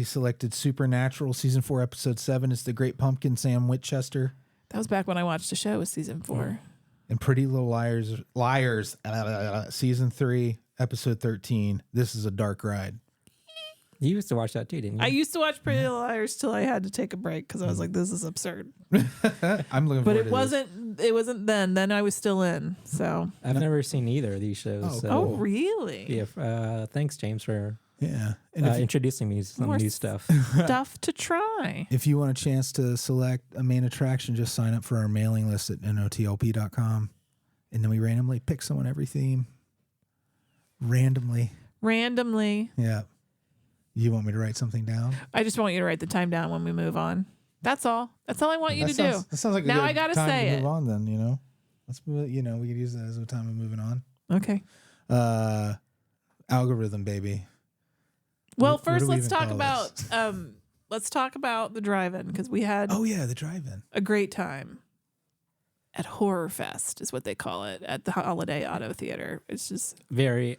selected Supernatural season 4 episode 7. It's the Great Pumpkin, Sam Winchester, That was back when I watched the show, was season 4. and Pretty Little Liars season 3 episode 13. This is a dark ride. You used to watch that too, didn't you? I used to watch Pretty Little Liars till I had to take a break because I was like, this is absurd. I'm looking. But forward it to wasn't. It wasn't then. Then I was still in. So. I've never seen either of these shows. Oh, so Oh really? yeah. Thanks, James, for this. Yeah, and introducing me to some More new stuff. Stuff to try. if you want a chance to select a main attraction, just sign up for our mailing list at notlp.com, and then we randomly pick someone every theme. Randomly, yeah. You want me to write something down? I just want you to write the time down when we move on. That's all. That's all I want you to do. That sounds like a Now good I gotta time say to it. move on. Then let's move. We could use that as a time of moving on. Okay. Algorithm, baby. Well, What do first we let's even talk call about this? let's talk about the drive-in because we had Oh yeah, the drive-in. a great time at Horror Fest is what they call it at the Holiday Auto Theater. It's just Very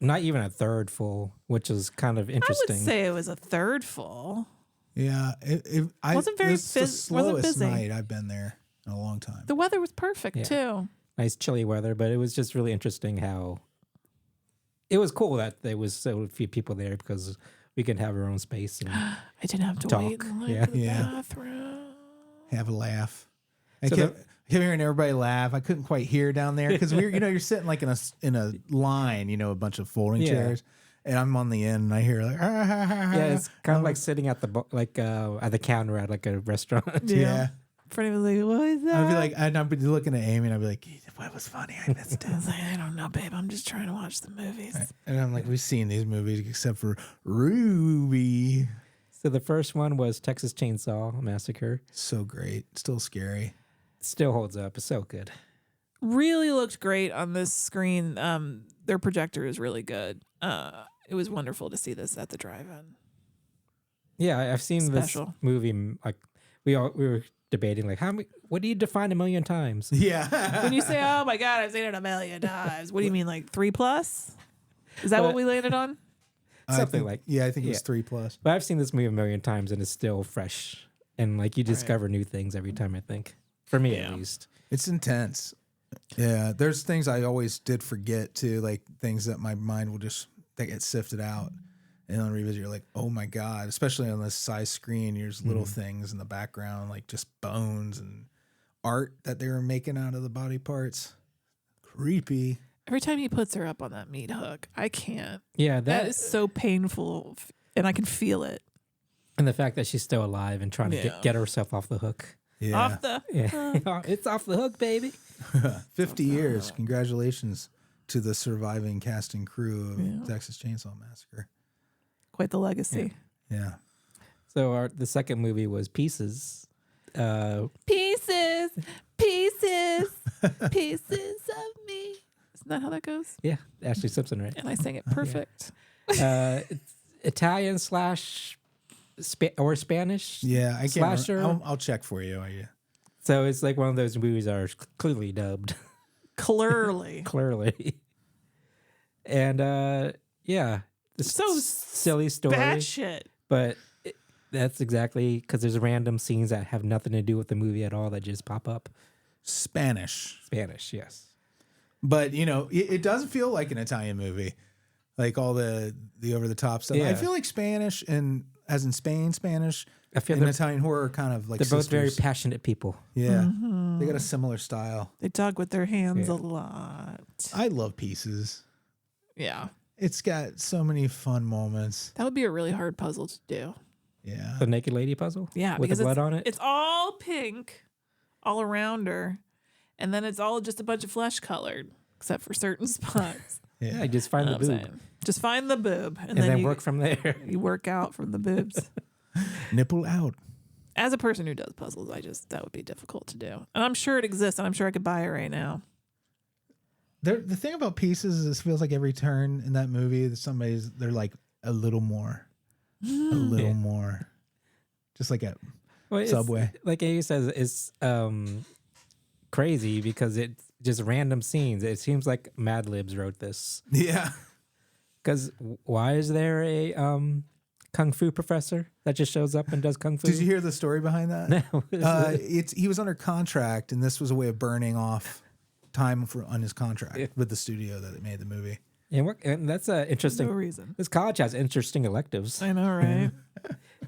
not even a third full, which is kind of I interesting. would say it was a third full. Yeah, Wasn't very it's the wasn't slowest busy. night I've been there in a long time. The weather was perfect Yeah. too. Nice chilly weather, but it was just really interesting how it was cool that there was so few people there because we could have our own space. And I didn't have to Talk. wait in line Yeah. for the Yeah. bathroom. Have a laugh. I So kept hearing everybody laugh. I couldn't quite hear down there because we're you're sitting like in a line, a bunch of folding Yeah. chairs, and I'm on the end and I hear like yeah, it's kind of like sitting at the at the counter at like a restaurant. yeah. Freddie was like, "What is that?" I'd be like, I'd be looking at Amy and I'd be like, what was funny? I missed I was like, "I don't know, babe. I'm just trying to watch the movies." it. And I'm like, we've seen these movies except for Ruby. So the first one was Texas Chainsaw Massacre. So great. Still scary. Still holds up. It's so good. Really looked great on this screen. Their projector is really good. It was wonderful to see this at the drive-in. Yeah, I've seen Special. this movie. Like we were debating, like what do you define 1,000,000 times? Yeah. When you say, "Oh my God, I've seen it 1,000,000 times," what do you mean, like 3+? Is that what But- we landed on? Something like I think it was yeah. 3+. But I've seen this movie 1,000,000 times and it's still fresh. And like you discover new things every time. I think for me at least. It's intense. Yeah, there's things I always did forget too, like things that my mind will just that get sifted out. And on revisit, you're like, oh my God, especially on this size screen, there's little things in the background, like just bones and art that they were making out of the body parts. Creepy. Every time he puts her up on that meat hook, I can't. Yeah, That is so painful, and I can feel it. and the fact that she's still alive and trying to Yeah. get herself off the hook. Yeah. Off the Yeah, it's off the hook, baby. 50 years. Congratulations to the surviving cast and crew of Texas Chainsaw Massacre. quite the legacy. Yeah. So the second movie was Pieces. Pieces, pieces, pieces of me. Isn't that how that goes? Yeah, Ashley Simpson, right? And I sang it perfect. It's Italian or Spanish. Yeah, I can't Slasher. I'll check for you. So it's like one of those movies that are clearly dubbed. Clearly. Clearly. And yeah, it's So silly story. Bad shit. But that's exactly because there's random scenes that have nothing to do with the movie at all that just pop up. Spanish. Spanish, yes. But, it doesn't feel like an Italian movie. Like all the over the top stuff. I Yeah. feel like Spanish and as in Spanish, I feel and they're, Italian horror are kind of like they're both very sisters. passionate people. Yeah, Mm-hmm. they got a similar style. They talk with their hands Yeah. a lot. I love Pieces. Yeah. It's got so many fun moments. That would be a really hard puzzle to do. Yeah. The naked lady puzzle? Yeah. With the because blood on it? It's all pink all around her. And then it's all just a bunch of flesh colored, except for certain spots. Yeah. I just find You know the what I'm boob. saying? Just find the boob. And then you, work from there. you work out from the boobs. Nipple out. As a person who does puzzles, that would be difficult to do. And I'm sure it exists, and I'm sure I could buy it right now. The thing about Pieces is it feels like every turn in that movie, they're like a little more. A little Yeah. more. Just like a Well, it's- Subway. Like A says, it's crazy because it's just random scenes. It seems like Mad Libs wrote this. Yeah. Because why is there a kung fu professor that just shows up and does kung fu? Did you hear the story behind that? No. He was under contract, and this was a way of burning off time on his contract with the studio that made the movie. And that's interesting. No reason. This college has interesting electives. I know, right?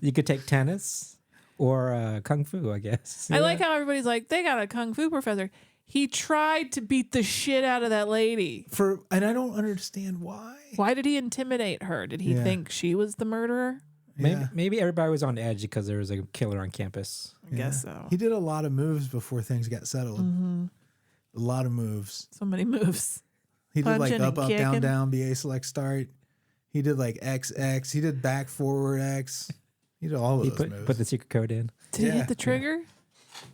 You could take tennis or kung fu, I guess. I like how everybody's like, they got a kung fu professor. He tried to beat the shit out of that lady. And I don't understand why. Why did he intimidate her? Did he Yeah. think she was the murderer? Maybe everybody was on edge because there was a killer on campus. I guess so. He did a lot of moves before things got settled. Mm-hmm. A lot of moves. So many moves. He did like Punching up, and up, down, kicking. down, BA select start. He did like XX. He did back, forward X. He did all of He those moves. put the secret code in. Did he Yeah. hit the trigger?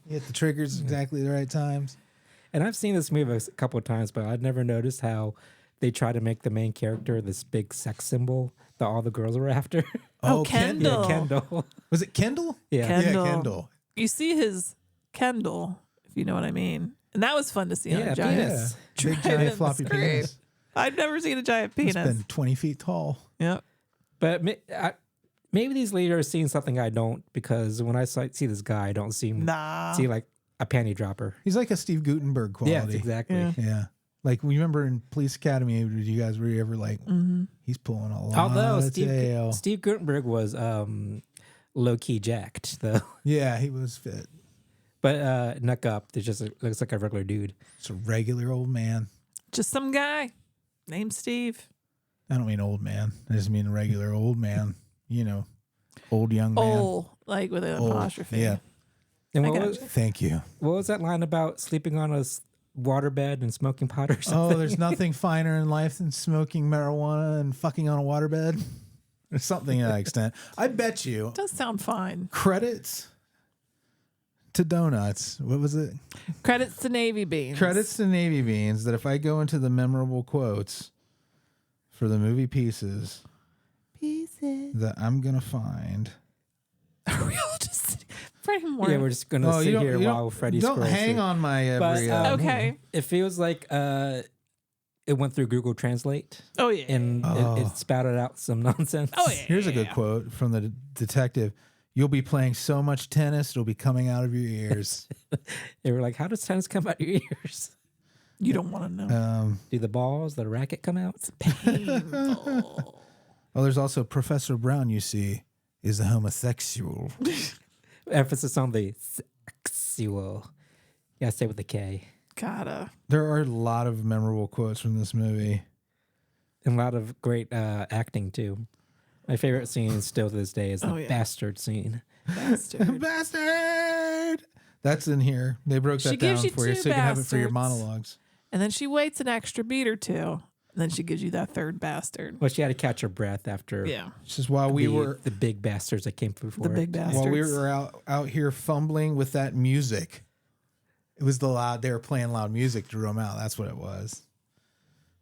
He hit the triggers exactly the right times. And I've seen this movie a couple of times, but I'd never noticed how they try to make the main character this big sex symbol that all the girls were after. Oh, Kendall. Yeah, Kendall. Was it Kendall? Yeah. Kendall. Yeah, Kendall. You see his Kendall, if you know what I mean. And that was fun to see on Yeah, a giant. penis. Big Giant giant floppy screen. penis. I've never seen a giant It's penis. been 20 feet tall. Yep. But maybe these ladies are seeing something I don't, because when I see this guy, I don't see like a panty dropper. He's like a Steve Gutenberg quality. Yeah, exactly. Yeah. Yeah. Like, we remember in Police Academy, were you ever like, Mm-hmm. he's pulling a lot Although of tail. Steve Gutenberg was low key jacked though, Yeah, he was fit. but neck up, it just looks like a regular dude. It's a regular old man. Just some guy named Steve. I don't mean old man. I just mean a regular old man. You know, old young man. Old, like with an Old. apostrophe. Yeah. And I what gotcha. was, Thank you. what was that line about sleeping on a waterbed and smoking pot or something? Oh, there's nothing finer in life than smoking marijuana and fucking on a waterbed. Or something to that extent. I bet you Does sound fine. credits to donuts. What was it? Credits to Navy Beans. Credits to Navy Beans that if I go into the memorable quotes for the movie Pieces Pieces. that I'm going to find. Are we all just Freddie more? Yeah, we're just gonna sit here while Freddy Don't scrolls hang through. on my every. But, okay. It feels like it went through Google Translate Oh yeah. and it spouted out some nonsense. Oh yeah. Here's a good quote from the detective. You'll be playing so much tennis, it'll be coming out of your ears. They were like, "How does tennis come out your ears? You don't want to know. Do the balls, the racket come out?" Painful. Oh, there's also Professor Brown, you see, is a homosexual. Emphasis on the sexual. Yeah, say with the K. Gotta. There are a lot of memorable quotes from this movie. And a lot of great acting too. My favorite scene still to this day is the bastard scene. Bastard. Bastard! That's in here. They broke that She down gives you for you two so you can have it for your bastards. monologues. And then she waits an extra beat or two. And then she gives you that third bastard. Well, she had to catch her breath after Yeah. It's just while we were the big bastards that came before. The big bastards. while we were out here fumbling with that music. It was they were playing loud music to drum out. That's what it was.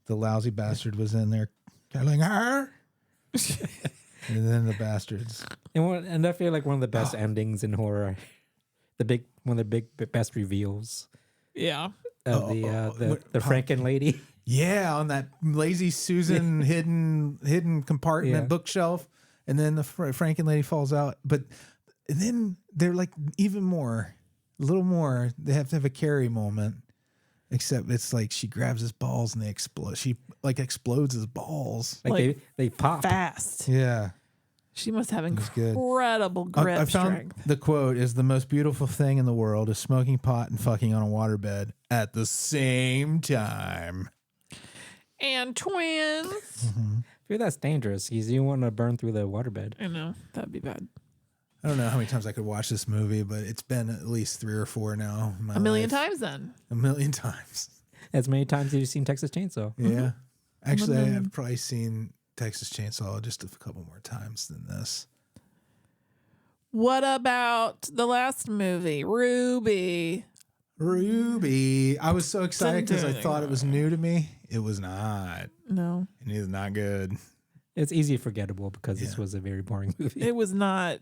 The lousy bastard was in there telling her. And then the bastards. And I feel like one of the best endings in horror. One of the best reveals Yeah. of the Franken lady. Yeah, on that lazy Susan hidden compartment bookshelf, and then the Franken lady falls out. But then they're like even more, a little more. They have to have a Carrie moment, except it's like she grabs his balls and they explode. She like explodes his balls. Like they pop. Fast. Yeah, She must have was good. incredible grip I found strength. the quote is the most beautiful thing in the world is smoking pot and fucking on a waterbed at the same time. And twins. Mm-hmm. I feel that's dangerous because you want to burn through the waterbed. I know. That'd be bad. I don't know how many times I could watch this movie, but it's been at least 3 or 4 now. In my A million life. times then. A million times. As many times as you've seen Texas Chainsaw. Yeah. Actually, million. I've probably seen Texas Chainsaw just a couple more times than this. What about the last movie, Ruby? Ruby. I was so excited because I anything thought it was new to me. It was not. No, It is not good. It's easy forgettable because this was a very boring movie. it was not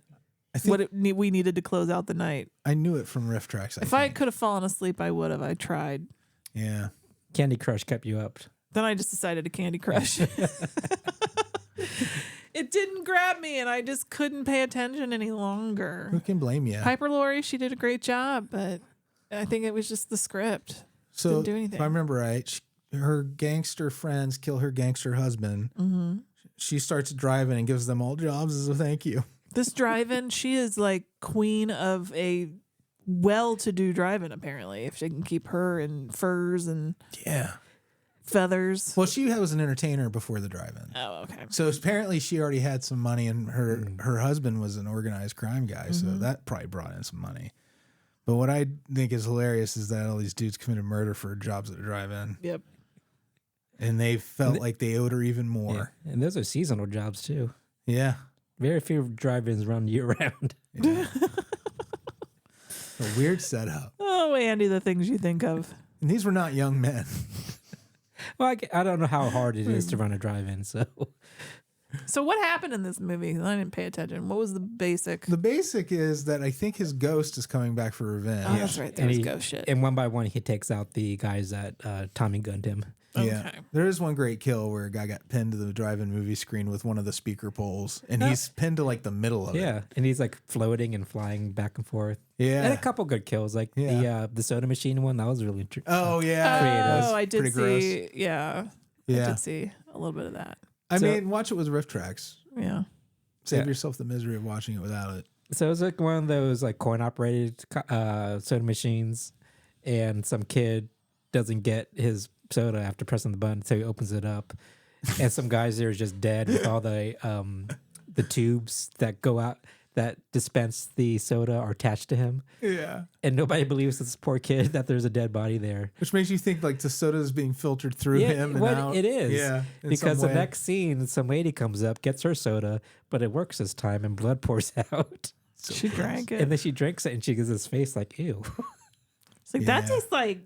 I think we needed to close out the night. I knew it from riff tracks. If I could have fallen asleep, I would have. I tried. Yeah. Candy Crush kept you up. Then I just decided to Candy Crush. It didn't grab me, and I just couldn't pay attention any Who longer. can blame you? Piper Laurie, she did a great job, but I think it was just the script. So didn't do anything. if I remember right, her gangster friends kill her gangster husband. Mm-hmm. She starts driving and gives them all jobs as a thank you. This drive-in, she is like queen of a well-to-do drive-in, apparently, if she can keep her in furs and Yeah. feathers. Well, she was an entertainer before the drive-in. Oh, okay. So apparently she already had some money, and her husband was an organized crime guy, so that probably brought in some money. But what I think is hilarious is that all these dudes committed murder for jobs at the drive-in, Yep. and they felt like they owed her even more. Yeah. And those are seasonal jobs too. Yeah. Very few drive-ins run year round. A weird setup. Oh, Andy, the things you think of. And these were not young men. Well, I don't know how hard it is to run a drive-in, so So what happened in this movie? I didn't pay attention. What was the basic? The basic is that I think his ghost is coming back for revenge. Oh, that's right. There was ghost shit. And one by one, he takes out the guys that Tommy gunned him. Yeah. Okay. There is one great kill where a guy got pinned to the drive-in movie screen with one of the speaker poles, and he's pinned to like the middle of it. Yeah, and he's like floating and flying back and forth. Yeah. And a couple good kills, like the soda machine one. That was really interesting. Oh, yeah. Creative. Oh, I did Pretty see. gross. Yeah. I Yeah. did see a little bit of that. I So- mean, watch it with riff tracks. Yeah. Save Yeah. yourself the misery of watching it without it. So it was like one of those like coin operated soda machines, and some kid doesn't get his soda after pressing the button, so he opens it up, and some guys there is just dead with all the tubes that go out that dispense the soda are attached to him, Yeah. and nobody believes this poor kid that there's a dead body there. Which makes you think like the soda is being filtered through him and what out. it is. Yeah. in Because some the way. next scene, some lady comes up, gets her soda, but it works this time, and blood pours out. So She gross. drank it. And then she drinks it, and she gives this face like, ew. It's like, that Yeah. tastes like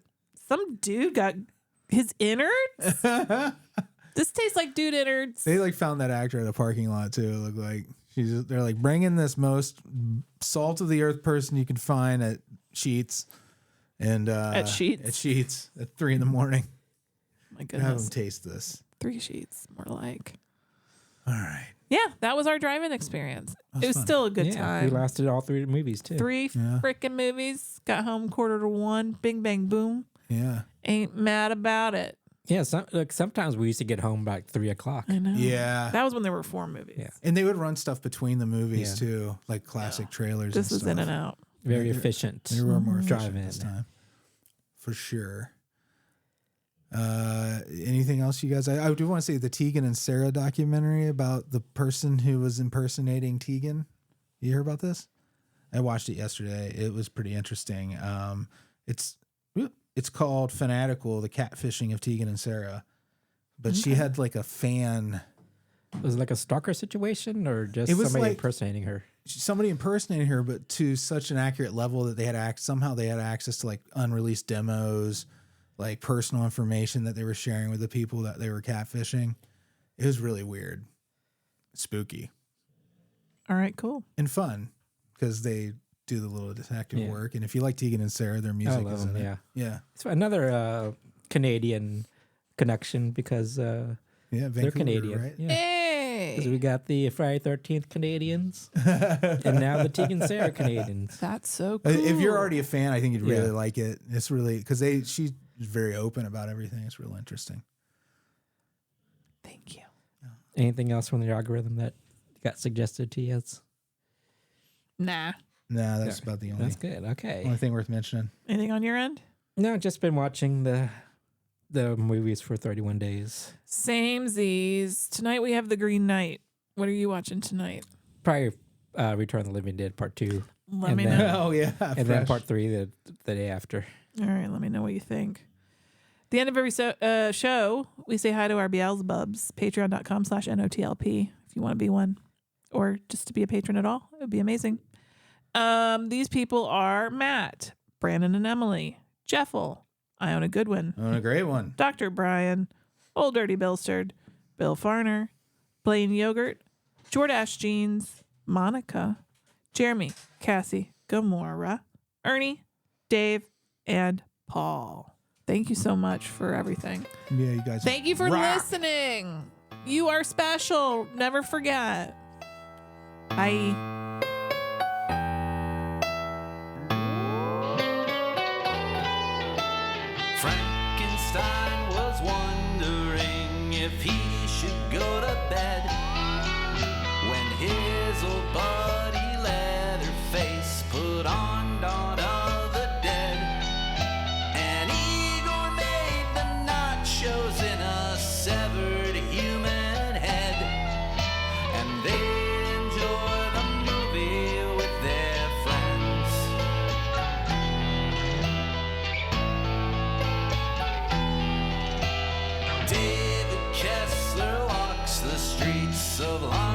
some dude got his innards. This tastes like dude innards. They like found that actor at a parking lot too. It looked like they're like bring in this most salt of the earth person you can find at Sheets and At Sheetz? at Sheets at 3 a.m. My Have them goodness. taste this. 3 sheets, more like. All right. Yeah, that was our drive-in experience. That's It was fun. still a good We time. lasted all 3 movies, too. 3 Yeah. freaking movies. Got home 1:45. Bing, bang, boom. Yeah. Ain't mad about it. Yeah, sometimes we used to get home by like 3 o'clock. I know. Yeah. That was when there were 4 movies. Yeah. And they would run stuff between the movies Yeah. too, like classic trailers. This and was stuff. in and out. Very Yeah, efficient. They were more efficient Drive-in. this time, for sure. Anything else, you guys? I do want to say the Tegan and Sarah documentary about the person who was impersonating Tegan. You hear about this? I watched it yesterday. It was pretty interesting. It's called Fanatical: The Catfishing of Tegan and Sarah. But she had like a fan. Was it like a stalker situation or just It was somebody like- impersonating her? Somebody impersonating her, but to such an accurate level that they had somehow they had access to like unreleased demos, like personal information that they were sharing with the people that they were catfishing. It was really weird, spooky, All right, cool. and fun because they do the little detective Yeah. work. And if you like Tegan and Sarah, their music love is in them, it. yeah. Yeah, It's another Canadian connection because yeah. they're Vancouver, Canadian. right? Yeah. Hey. Because we got the Friday 13th Canadians and now the Tegan Sarah Canadians. That's so cool. If you're already a fan, I think you'd really Yeah. like it. It's really because she's very open about everything. It's real interesting. Thank you. Anything else from the algorithm that got suggested to you? Nah. Nah, that's about the only That's good. Okay. only thing worth mentioning. Anything on your end? No, just been watching the movies for 31 days. Samesies. Tonight we have The Green Knight. What are you watching tonight? Probably Return of the Living Dead Part 2. Let And me then- know. Oh yeah, And then Part 3 the day after. All right, let me know what you think. The end of every show, we say hi to our Beelzebubs. Patreon.com/NOTLP if you want to be one. Or just to be a patron at all. It would be amazing. These people are Matt, Branan and Emily, Jeffel, Iona Goodwin, Oh, a great one. Dr. Brian, Old Dirty Billsterd, Bill Fahrner, Blayne Yogurt, Jordash Jeans, Monica, Jeremy, Cassie, Gamora, Ernie, Dave, and Paul. Thank you so much for everything. Yeah, you guys. Thank you for rock. listening. You are special. Never forget. Bye. Frankenstein was wondering if he should go to bed when his old buddy Leatherface put on Dawn of the Dead. And Igor made the nachos in a severed human head, and they enjoy the movie with their friends. David Kessler walks the streets of London.